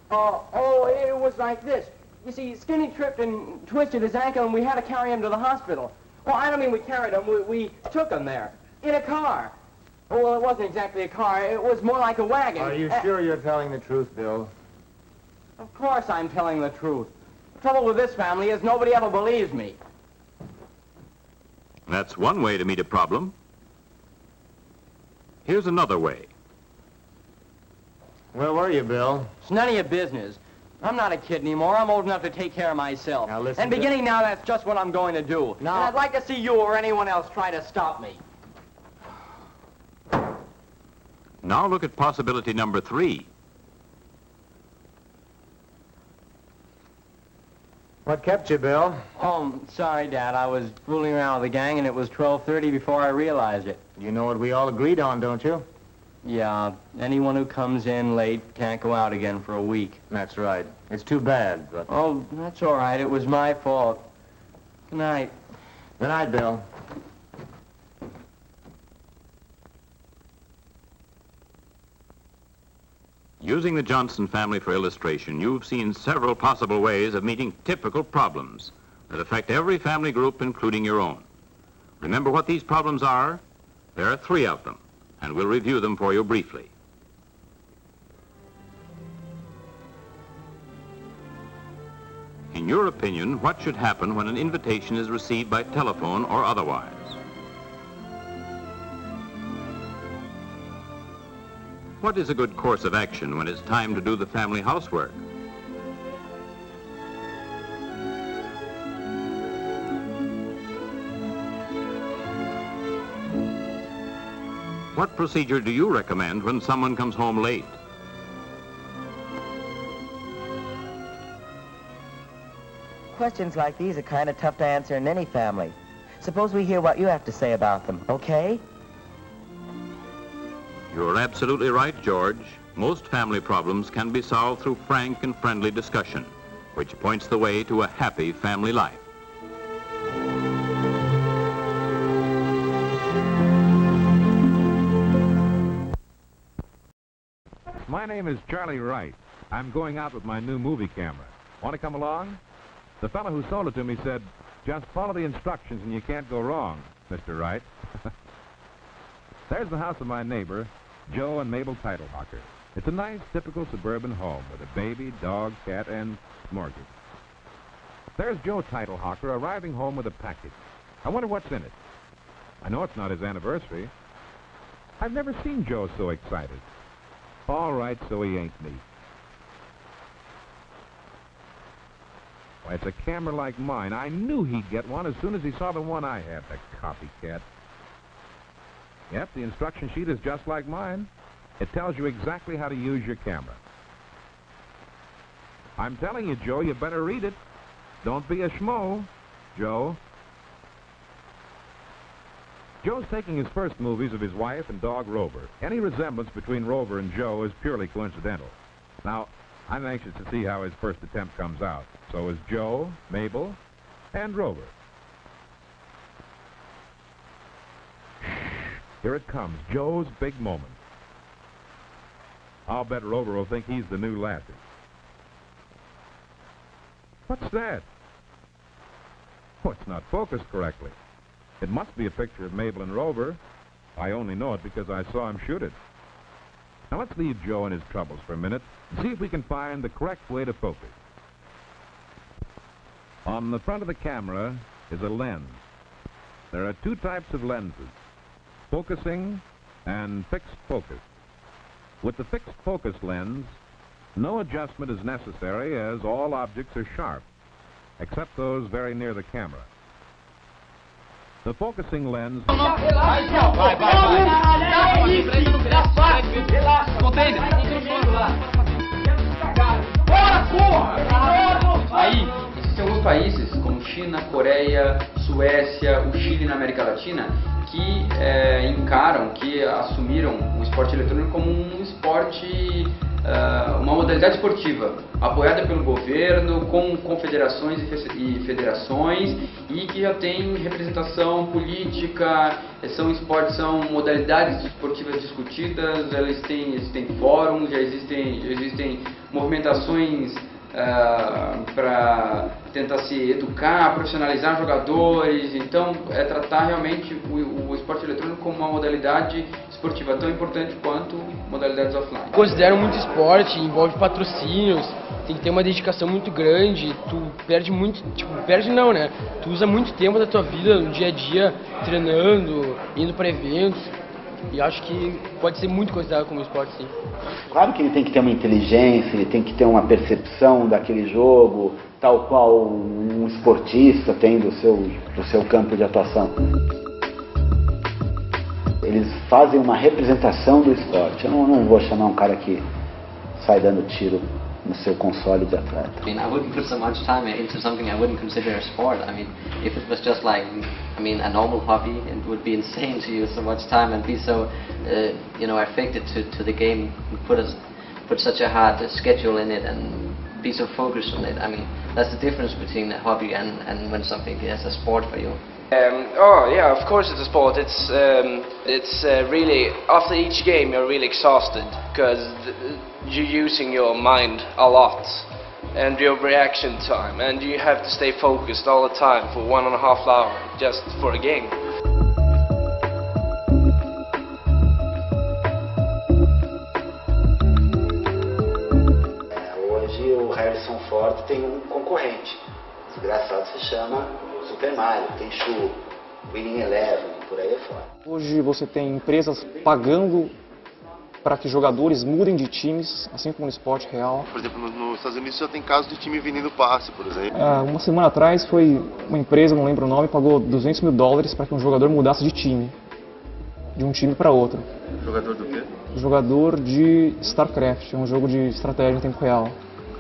It was like this. You see, Skinny tripped and twisted his ankle, and we had to carry him to the hospital. Well, I don't mean we carried him. We took him there in a car. Well, it wasn't exactly a car. It was more like a wagon. Are you sure you're telling the truth, Bill? Of course I'm telling the truth. The trouble with this family is nobody ever believes me. That's one way to meet a problem. Here's another way. Where were you, Bill? It's none of your business. I'm not a kid anymore. I'm old enough to take care of myself. Now listen. And beginning now, that's just what I'm going to do. Now, and I'd like to see you or anyone else try to stop me. Now look at possibility number 3. What kept you, Bill? Oh, sorry, Dad. I was fooling around with the gang, and it was 12:30 before I realized it. You know what we all agreed on, don't you? Yeah, anyone who comes in late can't go out again for a week. That's right. It's too bad, but... Oh, that's all right. It was my fault. Good night. Good night, Bill. Using the Johnson family for illustration, you've seen several possible ways of meeting typical problems that affect every family group, including your own. Remember what these problems are? There are 3 of them, and we'll review them for you briefly. In your opinion, what should happen when an invitation is received by telephone or otherwise? What is a good course of action when it's time to do the family housework? What procedure do you recommend when someone comes home late? Questions like these are kind of tough to answer in any family. Suppose we hear what you have to say about them, okay? You're absolutely right, George. Most family problems can be solved through frank and friendly discussion, which points the way to a happy family life. My name is Charlie Wright. I'm going out with my new movie camera. Want to come along? The fellow who sold it to me said, just follow the instructions and you can't go wrong, Mr. Wright. There's the house of my neighbor, Joe and Mabel Titlehocker. It's a nice, typical suburban home with a baby, dog, cat, and mortgage. There's Joe Titlehocker arriving home with a package. I wonder what's in it. I know it's not his anniversary. I've never seen Joe so excited. All right, so he ain't me. Why, it's a camera like mine. I knew he'd get one as soon as he saw the one I had, the copycat. Yep, the instruction sheet is just like mine. It tells you exactly how to use your camera. I'm telling you, Joe, you better read it. Don't be a schmo, Joe. Joe's taking his first movies of his wife and dog Rover. Any resemblance between Rover and Joe is purely coincidental. Now, I'm anxious to see how his first attempt comes out. So is Joe, Mabel, and Rover. Here it comes, Joe's big moment. I'll bet Rover will think he's the new Lassie. What's that? Oh, it's not focused correctly. It must be a picture of Mabel and Rover. I only know it because I saw him shoot it. Now let's leave Joe and his troubles for a minute and see if we can find the correct way to focus. On the front of the camera is a lens. There are two types of lenses, focusing and fixed focus. With the fixed focus lens, no adjustment is necessary as all objects are sharp, except those very near the camera. The focusing lens... Aí, existem alguns países, como China, Coreia, Suécia, o Chile na América Latina, que encaram, que assumiram o esporte eletrônico como um esporte, uma modalidade esportiva, apoiada pelo governo, com confederações e federações, e que já tem representação política, são modalidades esportivas discutidas, existem fóruns, já existem movimentações para tentar se educar, profissionalizar jogadores. Então é tratar realmente o esporte eletrônico como uma modalidade esportiva tão importante quanto modalidades offline. Considero muito esporte, envolve patrocínios, tem que ter uma dedicação muito grande, tu perde muito, perde não, né? Tu usa muito tempo da tua vida no dia a dia, treinando, indo para eventos, e acho que pode ser muito considerado como esporte, sim. Claro que ele tem que ter uma inteligência, ele tem que ter uma percepção daquele jogo, tal qual um esportista tem do seu campo de atuação. Eles fazem uma representação do esporte. Eu não vou chamar um cara que sai dando tiro no seu console de atleta. I mean, I wouldn't put so much time into something I wouldn't consider a sport. I mean, if it was just like, a normal hobby, it would be insane to use so much time and be so, affected to the game, and put such a hard schedule in it and be so focused on it. I mean, that's the difference between a hobby and when something is a sport for you. Yeah, of course it's a sport. It's really, after each game you're really exhausted because you're using your mind a lot and your reaction time, and you have to stay focused all the time for 1.5 hours just for a game. Hoje o Harrison Ford tem um concorrente. Desgraçado se chama Super Mario, tem Shoo, Winning Eleven, por aí fora. Hoje você tem empresas pagando para que jogadores mudem de times, assim como no esporte real. Por exemplo, nos Estados Unidos já tem casos de time vendendo passe, por exemplo. Uma semana atrás foi uma empresa, não lembro o nome, pagou $200 mil para que um jogador mudasse de time, de um time para outro. Jogador do quê? Jogador de StarCraft, um jogo de estratégia em tempo real.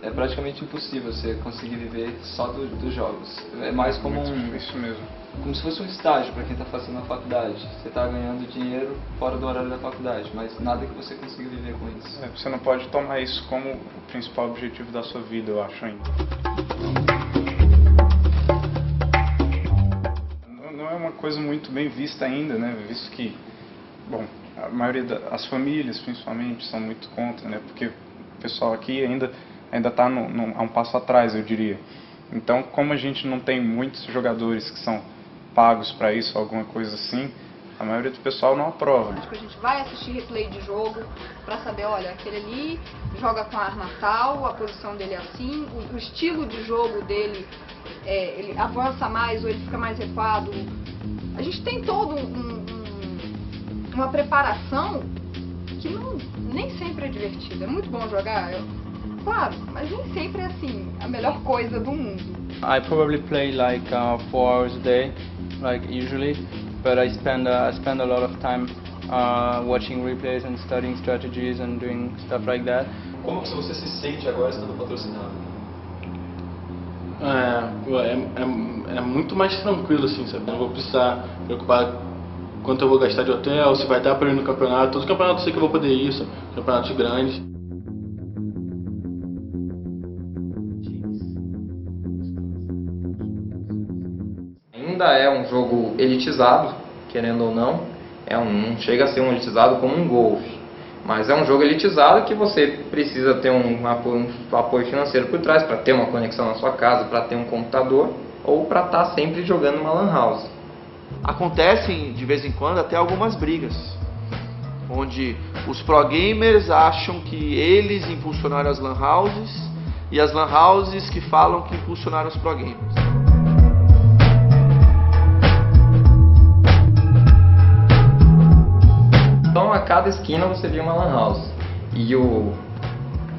É praticamente impossível você conseguir viver só dos jogos. É mais como isso mesmo. Como se fosse um estágio para quem está fazendo a faculdade. Você está ganhando dinheiro fora do horário da faculdade, mas nada que você consiga viver com isso. Você não pode tomar isso como o principal objetivo da sua vida, eu acho ainda. Não é uma coisa muito bem vista ainda, né? Visto que, a maioria das famílias, principalmente, são muito contra, né? Porque o pessoal aqui ainda está a um passo atrás, eu diria. Então, como a gente não tem muitos jogadores que são pagos para isso, alguma coisa assim, a maioria do pessoal não aprova. Acho que a gente vai assistir replay de jogo para saber, olha, aquele ali joga com a arma tal, a posição dele é assim, o estilo de jogo dele, ele avança mais ou ele fica mais recuado. A gente tem todo uma preparação que nem sempre é divertida. É muito bom jogar, claro, mas nem sempre é assim, a melhor coisa do mundo. I probably play like 4 hours a day, like usually, but I spend a lot of time watching replays and studying strategies and doing stuff like that. Como você se sente agora estando patrocinado? É muito mais tranquilo, assim, sabe? Não vou precisar preocupar quanto eu vou gastar de hotel, se vai dar para ir no campeonato. Todo campeonato eu sei que eu vou poder ir, sabe? Campeonatos grandes. Ainda é um jogo elitizado, querendo ou não. Não chega a ser um elitizado como um golfe, Mas é um jogo elitizado que você precisa ter um apoio financeiro por trás para ter uma conexão na sua casa, para ter um computador ou para estar sempre jogando uma lan house. Acontecem de vez em quando até algumas brigas, onde os pro gamers acham que eles impulsionaram as lan houses e as lan houses que falam que impulsionaram os pro gamers. Então a cada esquina você via uma lan house. E o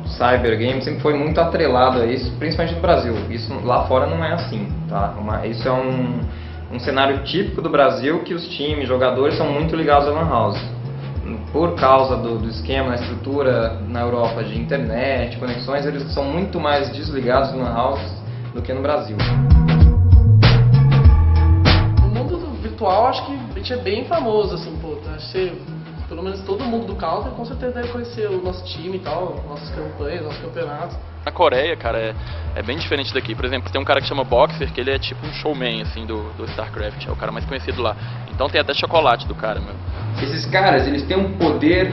cyber game sempre foi muito atrelado a isso, principalmente no Brasil. Isso lá fora não é assim, tá? Isso é um cenário típico do Brasil, que os times, jogadores são muito ligados à lan house. Por causa do esquema, da estrutura na Europa de internet, conexões, eles são muito mais desligados do lan house do que no Brasil. No mundo virtual, acho que a gente é bem famoso, assim, pô. Acho que pelo menos todo mundo do Counter com certeza deve conhecer o nosso time e tal, nossas campanhas, nossos campeonatos. Na Coreia, cara, é bem diferente daqui. Por exemplo, tem um cara que chama Boxer, que ele é tipo um showman, assim, do StarCraft. É o cara mais conhecido lá. Então tem até chocolate do cara, meu. Esses caras, eles têm um poder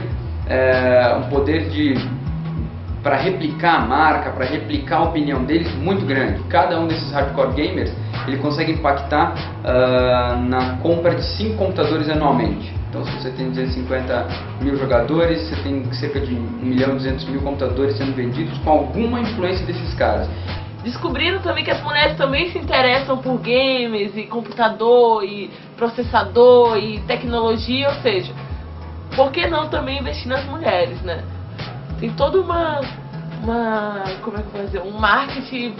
para replicar a marca, para replicar a opinião deles muito grande. Cada um desses hardcore gamers, ele consegue impactar na compra de 5 computadores anualmente. Então, se você tem 250 mil jogadores, você tem cerca de 1.200.000 computadores sendo vendidos com alguma influência desses caras. Descobriram também que as mulheres também se interessam por games e computador e processador e tecnologia, ou seja, por que não também investir nas mulheres, né? Tem toda como é que eu vou dizer, um marketing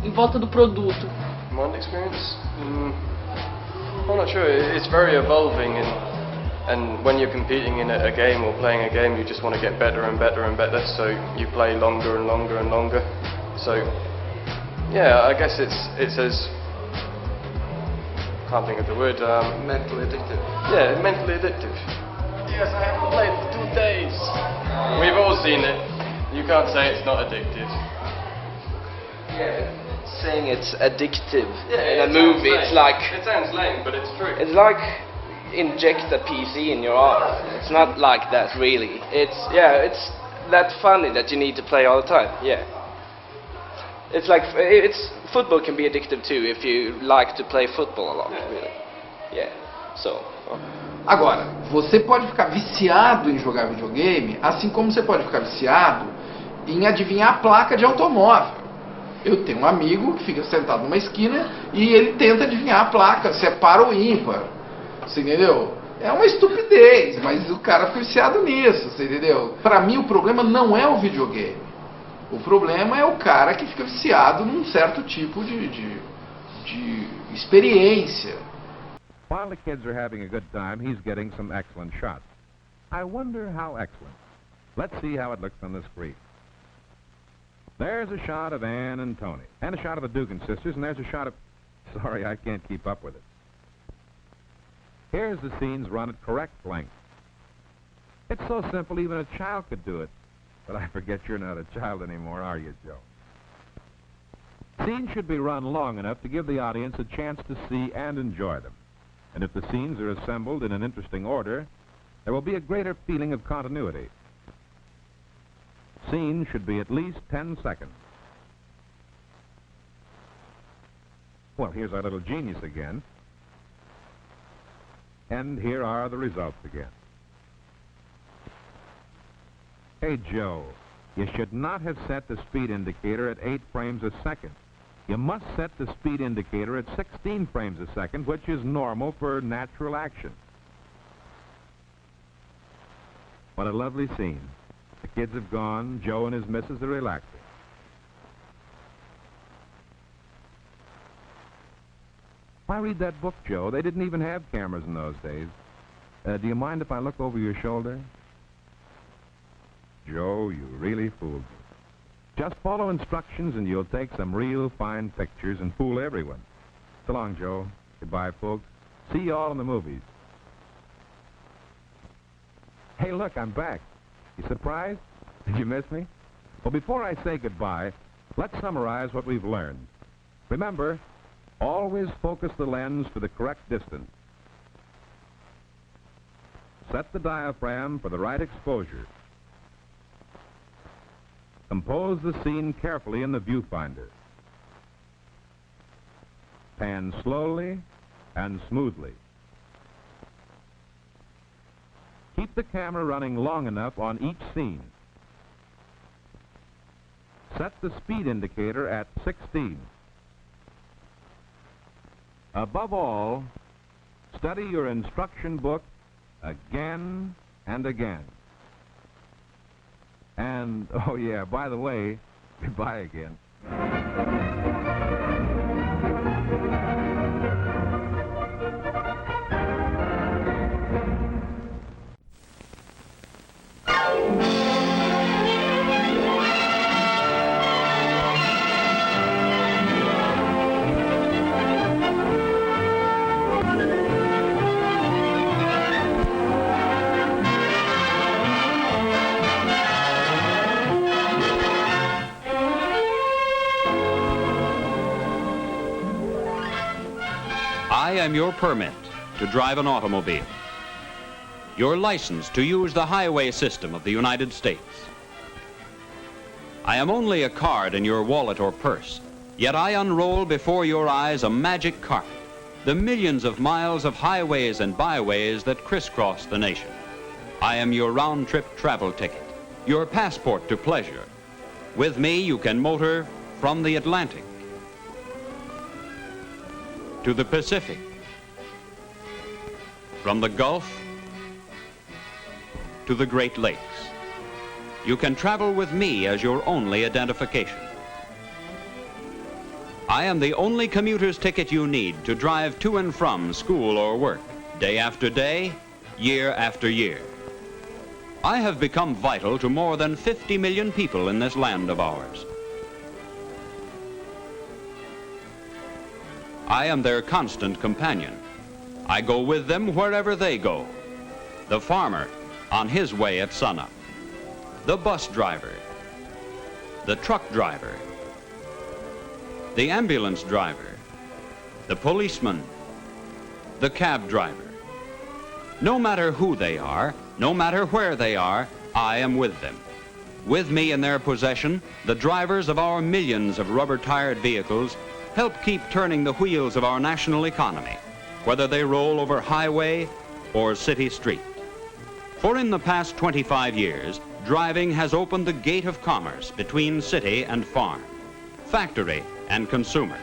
em volta do produto. My experience? I'm not sure. It's very evolving, and when you're competing in a game or playing a game, you just want to get better and better and better. So you play longer and longer and longer. So yeah, I guess it's as can't think of the word. Mentally addictive. Yeah, mentally addictive. Yes, I haven't played for 2 days. We've all seen it. You can't say it's not addictive. Yeah. Saying it's addictive Yeah, in a movie, it's like it sounds lame, but it's true. it's like inject a PC in your arm. It's not like that really. It's that funny that you need to play all the time. Yeah. It's like football can be addictive too if you like to play football a lot. Really. Yeah. So. Agora, você pode ficar viciado em jogar videogame, assim como você pode ficar viciado em adivinhar a placa de automóvel. Eu tenho um amigo que fica sentado numa esquina e ele tenta adivinhar a placa, se é par ou ímpar. Você entendeu? É uma estupidez, mas o cara fica viciado nisso, você entendeu? Pra mim o problema não é o videogame. O problema é o cara que fica viciado num certo tipo de experiência. While the kids are having a good time, he's getting some excellent shots. I wonder how excellent. Let's see how it looks on the screen. There's a shot of Ann and Tony, and a shot of the Dugan sisters, and there's a shot of... Sorry, I can't keep up with it. Here's the scenes run at correct length. It's so simple, even a child could do it. But I forget you're not a child anymore, are you, Joe? Scenes should be run long enough to give the audience a chance to see and enjoy them. And if the scenes are assembled in an interesting order, there will be a greater feeling of continuity. Scene should be at least 10 seconds. Well, here's our little genius again. And here are the results again. Hey, Joe, you should not have set the speed indicator at 8 frames a second. You must set the speed indicator at 16 frames a second, which is normal for natural action. What a lovely scene. The kids have gone. Joe and his missus are relaxing. Why read that book, Joe? They didn't even have cameras in those days. Do you mind if I look over your shoulder? Joe, you really fooled me. Just follow instructions and you'll take some real fine pictures and fool everyone. So long, Joe. Goodbye, folks. See you all in the movies. Hey, look, I'm back. You surprised? Did you miss me? Well, before I say goodbye, let's summarize what we've learned. Remember, always focus the lens to the correct distance. Set the diaphragm for the right exposure. Compose the scene carefully in the viewfinder. Pan slowly and smoothly. Keep the camera running long enough on each scene. Set the speed indicator at 16. Above all, study your instruction book again and again. And, oh yeah, by the way, goodbye again. I am your permit to drive an automobile, your license to use the highway system of the United States. I am only a card in your wallet or purse, yet I unroll before your eyes a magic carpet, the millions of miles of highways and byways that crisscross the nation. I am your round-trip travel ticket, your passport to pleasure. With me, you can motor from the Atlantic to the Pacific, from the Gulf to the Great Lakes. You can travel with me as your only identification. I am the only commuter's ticket you need to drive to and from school or work, day after day, year after year. I have become vital to more than 50 million people in this land of ours. I am their constant companion. I go with them wherever they go. The farmer on his way at sunup. The bus driver. The truck driver. The ambulance driver. The policeman. The cab driver. No matter who they are, no matter where they are, I am with them. With me in their possession, the drivers of our millions of rubber-tired vehicles help keep turning the wheels of our national economy, whether they roll over highway or city street. For in the past 25 years, driving has opened the gate of commerce between city and farm, factory and consumer.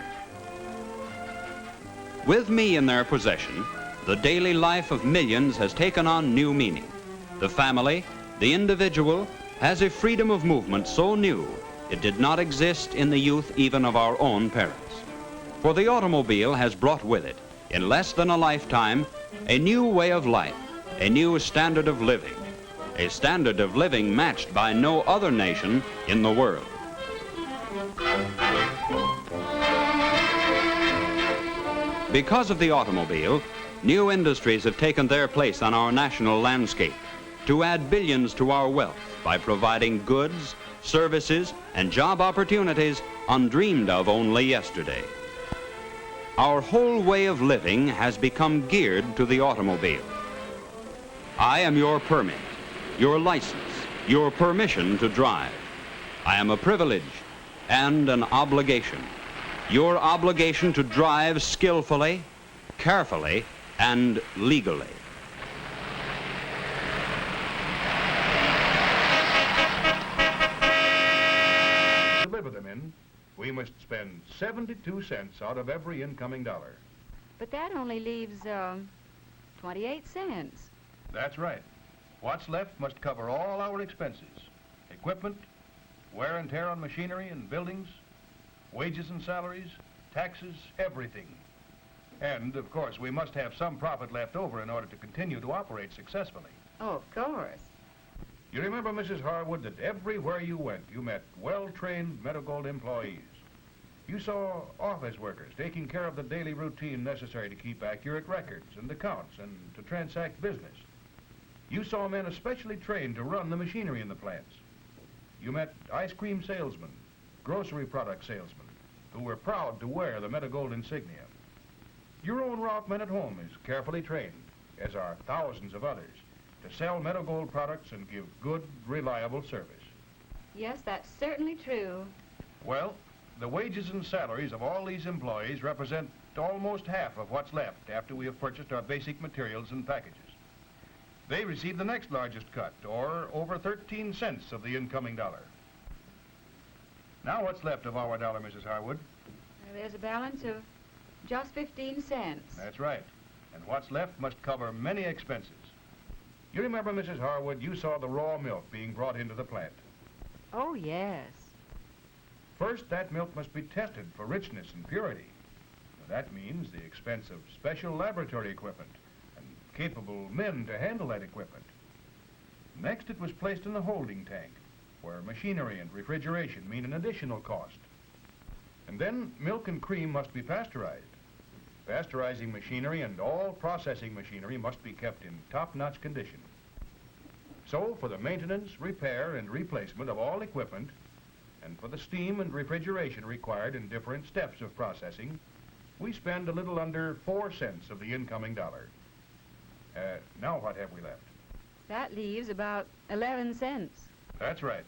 With me in their possession, the daily life of millions has taken on new meaning. The family, the individual, has a freedom of movement so new it did not exist in the youth even of our own parents. For the automobile has brought with it, in less than a lifetime, a new way of life, a new standard of living, a standard of living matched by no other nation in the world. Because of the automobile, new industries have taken their place on our national landscape to add billions to our wealth by providing goods, services, and job opportunities undreamed of only yesterday. Our whole way of living has become geared to the automobile. I am your permit, your license, your permission to drive. I am a privilege and an obligation. Your obligation to drive skillfully, carefully, and legally. Deliver them in. We must spend 72 cents out of every incoming dollar. But that only leaves 28 cents. That's right. What's left must cover all our expenses. Equipment, wear and tear on machinery and buildings, wages and salaries, taxes, everything. And, of course, we must have some profit left over in order to continue to operate successfully. Oh, of course. You remember, Mrs. Harwood, that everywhere you went, you met well-trained Medigold employees. You saw office workers taking care of the daily routine necessary to keep accurate records and accounts and to transact business. You saw men especially trained to run the machinery in the plants. You met ice cream salesmen, grocery product salesmen, who were proud to wear the Medigold insignia. Your own Ralph Men at Home is carefully trained, as are thousands of others. to sell Meadow Gold products and give good, reliable service. Yes, that's certainly true. Well, the wages and salaries of all these employees represent almost half of what's left after we have purchased our basic materials and packages. They receive the next largest cut, or over 13 cents of the incoming dollar. Now what's left of our dollar, Mrs. Harwood? There's a balance of just 15 cents. That's right. And what's left must cover many expenses. You remember, Mrs. Harwood, you saw the raw milk being brought into the plant. Oh, yes. First, that milk must be tested for richness and purity. Now, that means the expense of special laboratory equipment and capable men to handle that equipment. Next, it was placed in the holding tank, where machinery and refrigeration mean an additional cost. And then, milk and cream must be pasteurized. Pasteurizing machinery and all processing machinery must be kept in top-notch condition. So, for the maintenance, repair, and replacement of all equipment, and for the steam and refrigeration required in different steps of processing, we spend a little under 4 cents of the incoming dollar. Now what have we left? That leaves about 11 cents. That's right.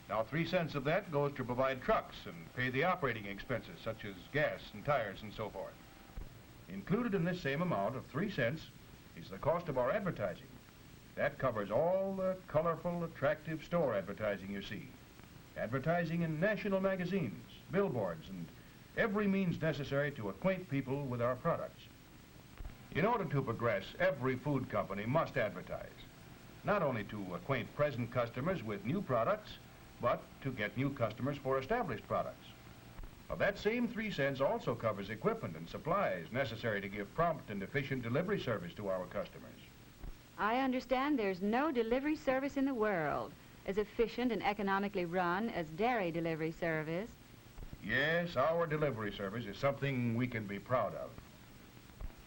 Now 3 cents of that goes to provide trucks and pay the operating expenses, such as gas and tires and so forth. Included in this same amount of 3 cents is the cost of our advertising. That covers all the colorful, attractive store advertising you see. Advertising in national magazines, billboards, and every means necessary to acquaint people with our products. In order to progress, every food company must advertise, not only to acquaint present customers with new products, but to get new customers for established products. Now, that same 3 cents also covers equipment and supplies necessary to give prompt and efficient delivery service to our customers. I understand there's no delivery service in the world as efficient and economically run as dairy delivery service. Yes, our delivery service is something we can be proud of.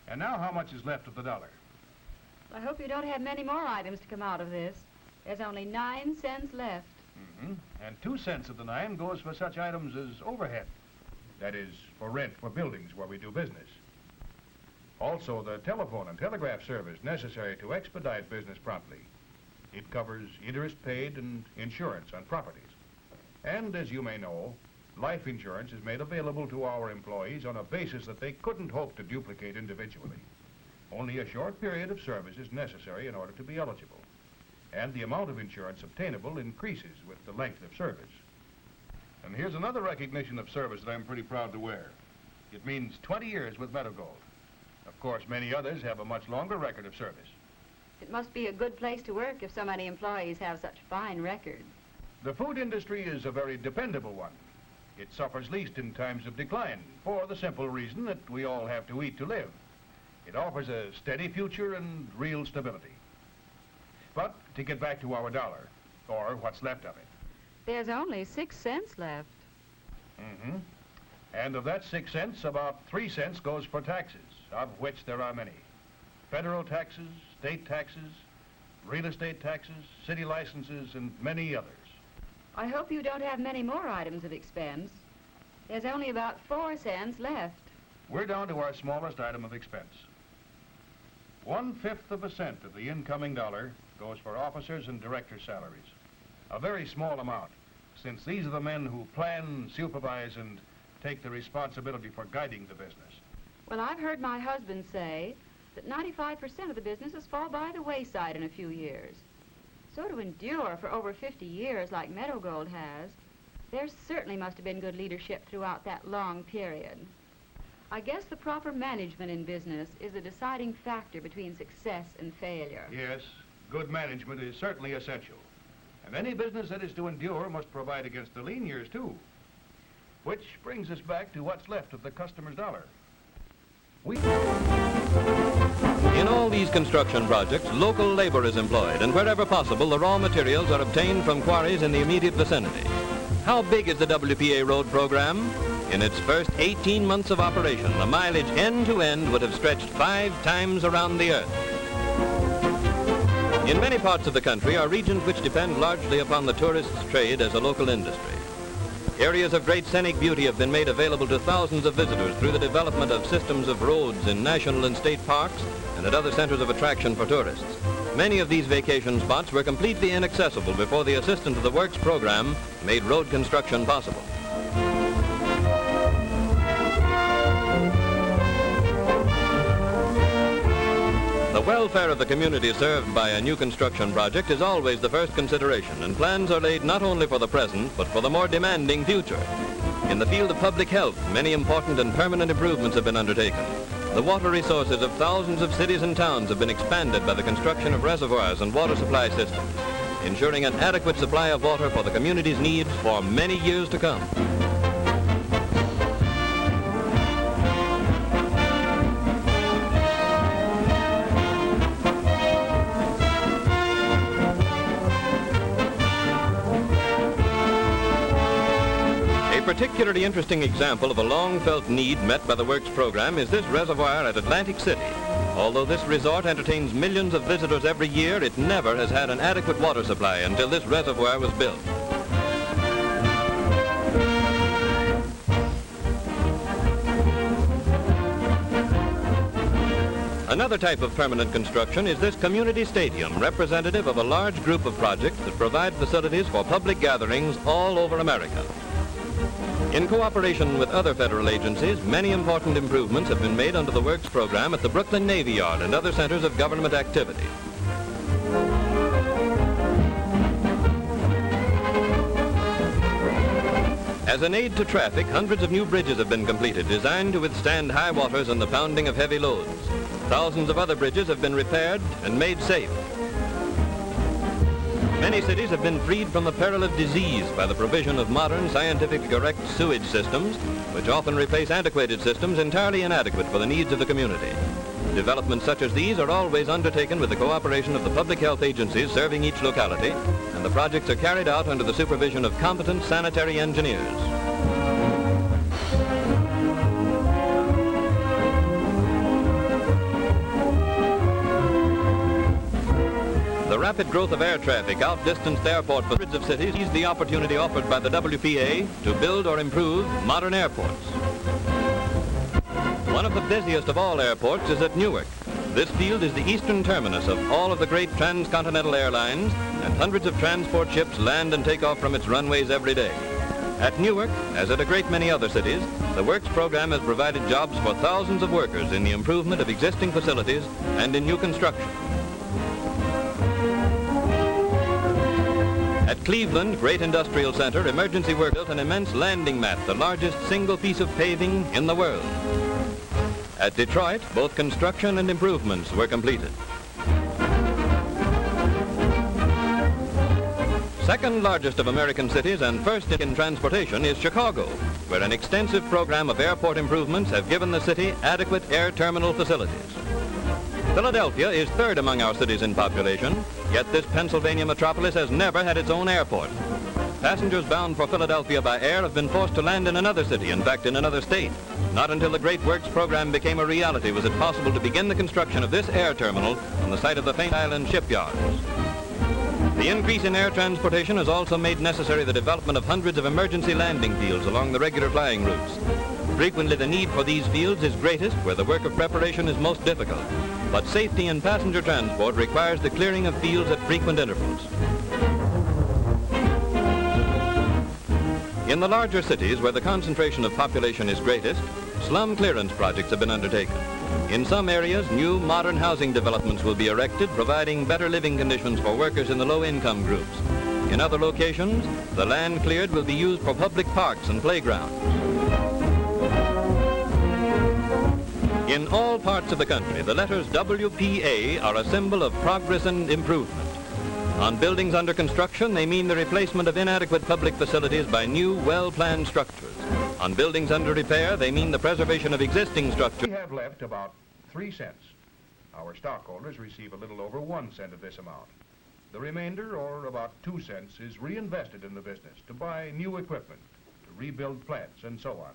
And now how much is left of the dollar? I hope you don't have many more items to come out of this. There's only 9 cents left. And 2 cents of the 9 goes for such items as overhead. That is, for rent for buildings where we do business. Also, the telephone and telegraph service necessary to expedite business promptly. It covers interest paid and insurance on properties. And, as you may know, life insurance is made available to our employees on a basis that they couldn't hope to duplicate individually. Only a short period of service is necessary in order to be eligible. And the amount of insurance obtainable increases with the length of service. And here's another recognition of service that I'm pretty proud to wear. It means 20 years with Meadow Gold. Of course, many others have a much longer record of service. It must be a good place to work if so many employees have such fine records. The food industry is a very dependable one. It suffers least in times of decline, for the simple reason that we all have to eat to live. It offers a steady future and real stability. But to get back to our dollar, or what's left of it. There's only 6 cents left. And of that 6 cents, about 3 cents goes for taxes, of which there are many. Federal taxes, state taxes, real estate taxes, city licenses, and many others. I hope you don't have many more items of expense. There's only about 4 cents left. We're down to our smallest item of expense. 1/5 of a cent of the incoming dollar goes for officers and directors' salaries. A very small amount, since these are the men who plan, supervise, and take the responsibility for guiding the business. Well, I've heard my husband say that 95% of the businesses fall by the wayside in a few years. So to endure for over 50 years like Meadow Gold has, there certainly must have been good leadership throughout that long period. I guess the proper management in business is the deciding factor between success and failure. Yes, good management is certainly essential. And any business that is to endure must provide against the lean years, too. Which brings us back to what's left of the customer's dollar. In all these construction projects, local labor is employed, and wherever possible, the raw materials are obtained from quarries in the immediate vicinity. How big is the WPA road program? In its first 18 months of operation, the mileage end to end would have stretched 5 times around the earth. In many parts of the country are regions which depend largely upon the tourist's trade as a local industry. Areas of great scenic beauty have been made available to thousands of visitors through the development of systems of roads in national and state parks and at other centers of attraction for tourists. Many of these vacation spots were completely inaccessible before the Assistant to the Works program made road construction possible. The welfare of the community served by a new construction project is always the first consideration, and plans are laid not only for the present, but for the more demanding future. In the field of public health, many important and permanent improvements have been undertaken. The water resources of thousands of cities and towns have been expanded by the construction of reservoirs and water supply systems, ensuring an adequate supply of water for the community's needs for many years to come. A particularly interesting example of a long-felt need met by the Works program is this reservoir at Atlantic City. Although this resort entertains millions of visitors every year, it never has had an adequate water supply until this reservoir was built. Another type of permanent construction is this community stadium, representative of a large group of projects that provide facilities for public gatherings all over America. In cooperation with other federal agencies, many important improvements have been made under the Works program at the Brooklyn Navy Yard and other centers of government activity. As an aid to traffic, hundreds of new bridges have been completed, designed to withstand high waters and the pounding of heavy loads. Thousands of other bridges have been repaired and made safe. Many cities have been freed from the peril of disease by the provision of modern, scientifically correct sewage systems, which often replace antiquated systems entirely inadequate for the needs of the community. Developments such as these are always undertaken with the cooperation of the public health agencies serving each locality, and the projects are carried out under the supervision of competent sanitary engineers. The rapid growth of air traffic outdistanced the airport for hundreds of cities seized the opportunity offered by the WPA to build or improve modern airports. One of the busiest of all airports is at Newark. This field is the eastern terminus of all of the great transcontinental airlines, and hundreds of transport ships land and take off from its runways every day. At Newark, as at a great many other cities, the Works program has provided jobs for thousands of workers in the improvement of existing facilities and in new construction. At Cleveland Great Industrial Center, emergency work built an immense landing mat, the largest single piece of paving in the world. At Detroit, both construction and improvements were completed. Second largest of American cities and first in transportation is Chicago, where an extensive program of airport improvements have given the city adequate air terminal facilities. Philadelphia is third among our cities in population, yet this Pennsylvania metropolis has never had its own airport. Passengers bound for Philadelphia by air have been forced to land in another city, in fact in another state. Not until the Great Works program became a reality was it possible to begin the construction of this air terminal on the site of the famed island shipyards. The increase in air transportation has also made necessary the development of hundreds of emergency landing fields along the regular flying routes. Frequently the need for these fields is greatest where the work of preparation is most difficult. But safety in passenger transport requires the clearing of fields at frequent intervals. In the larger cities where the concentration of population is greatest, slum clearance projects have been undertaken. In some areas, new modern housing developments will be erected, providing better living conditions for workers in the low-income groups. In other locations, the land cleared will be used for public parks and playgrounds. In all parts of the country, the letters WPA are a symbol of progress and improvement. On buildings under construction, they mean the replacement of inadequate public facilities by new, well-planned structures. On buildings under repair, they mean the preservation of existing structures. We have left about 3 cents. Our stockholders receive a little over 1 cent of this amount. The remainder, or about 2 cents, is reinvested in the business to buy new equipment, to rebuild plants, and so on.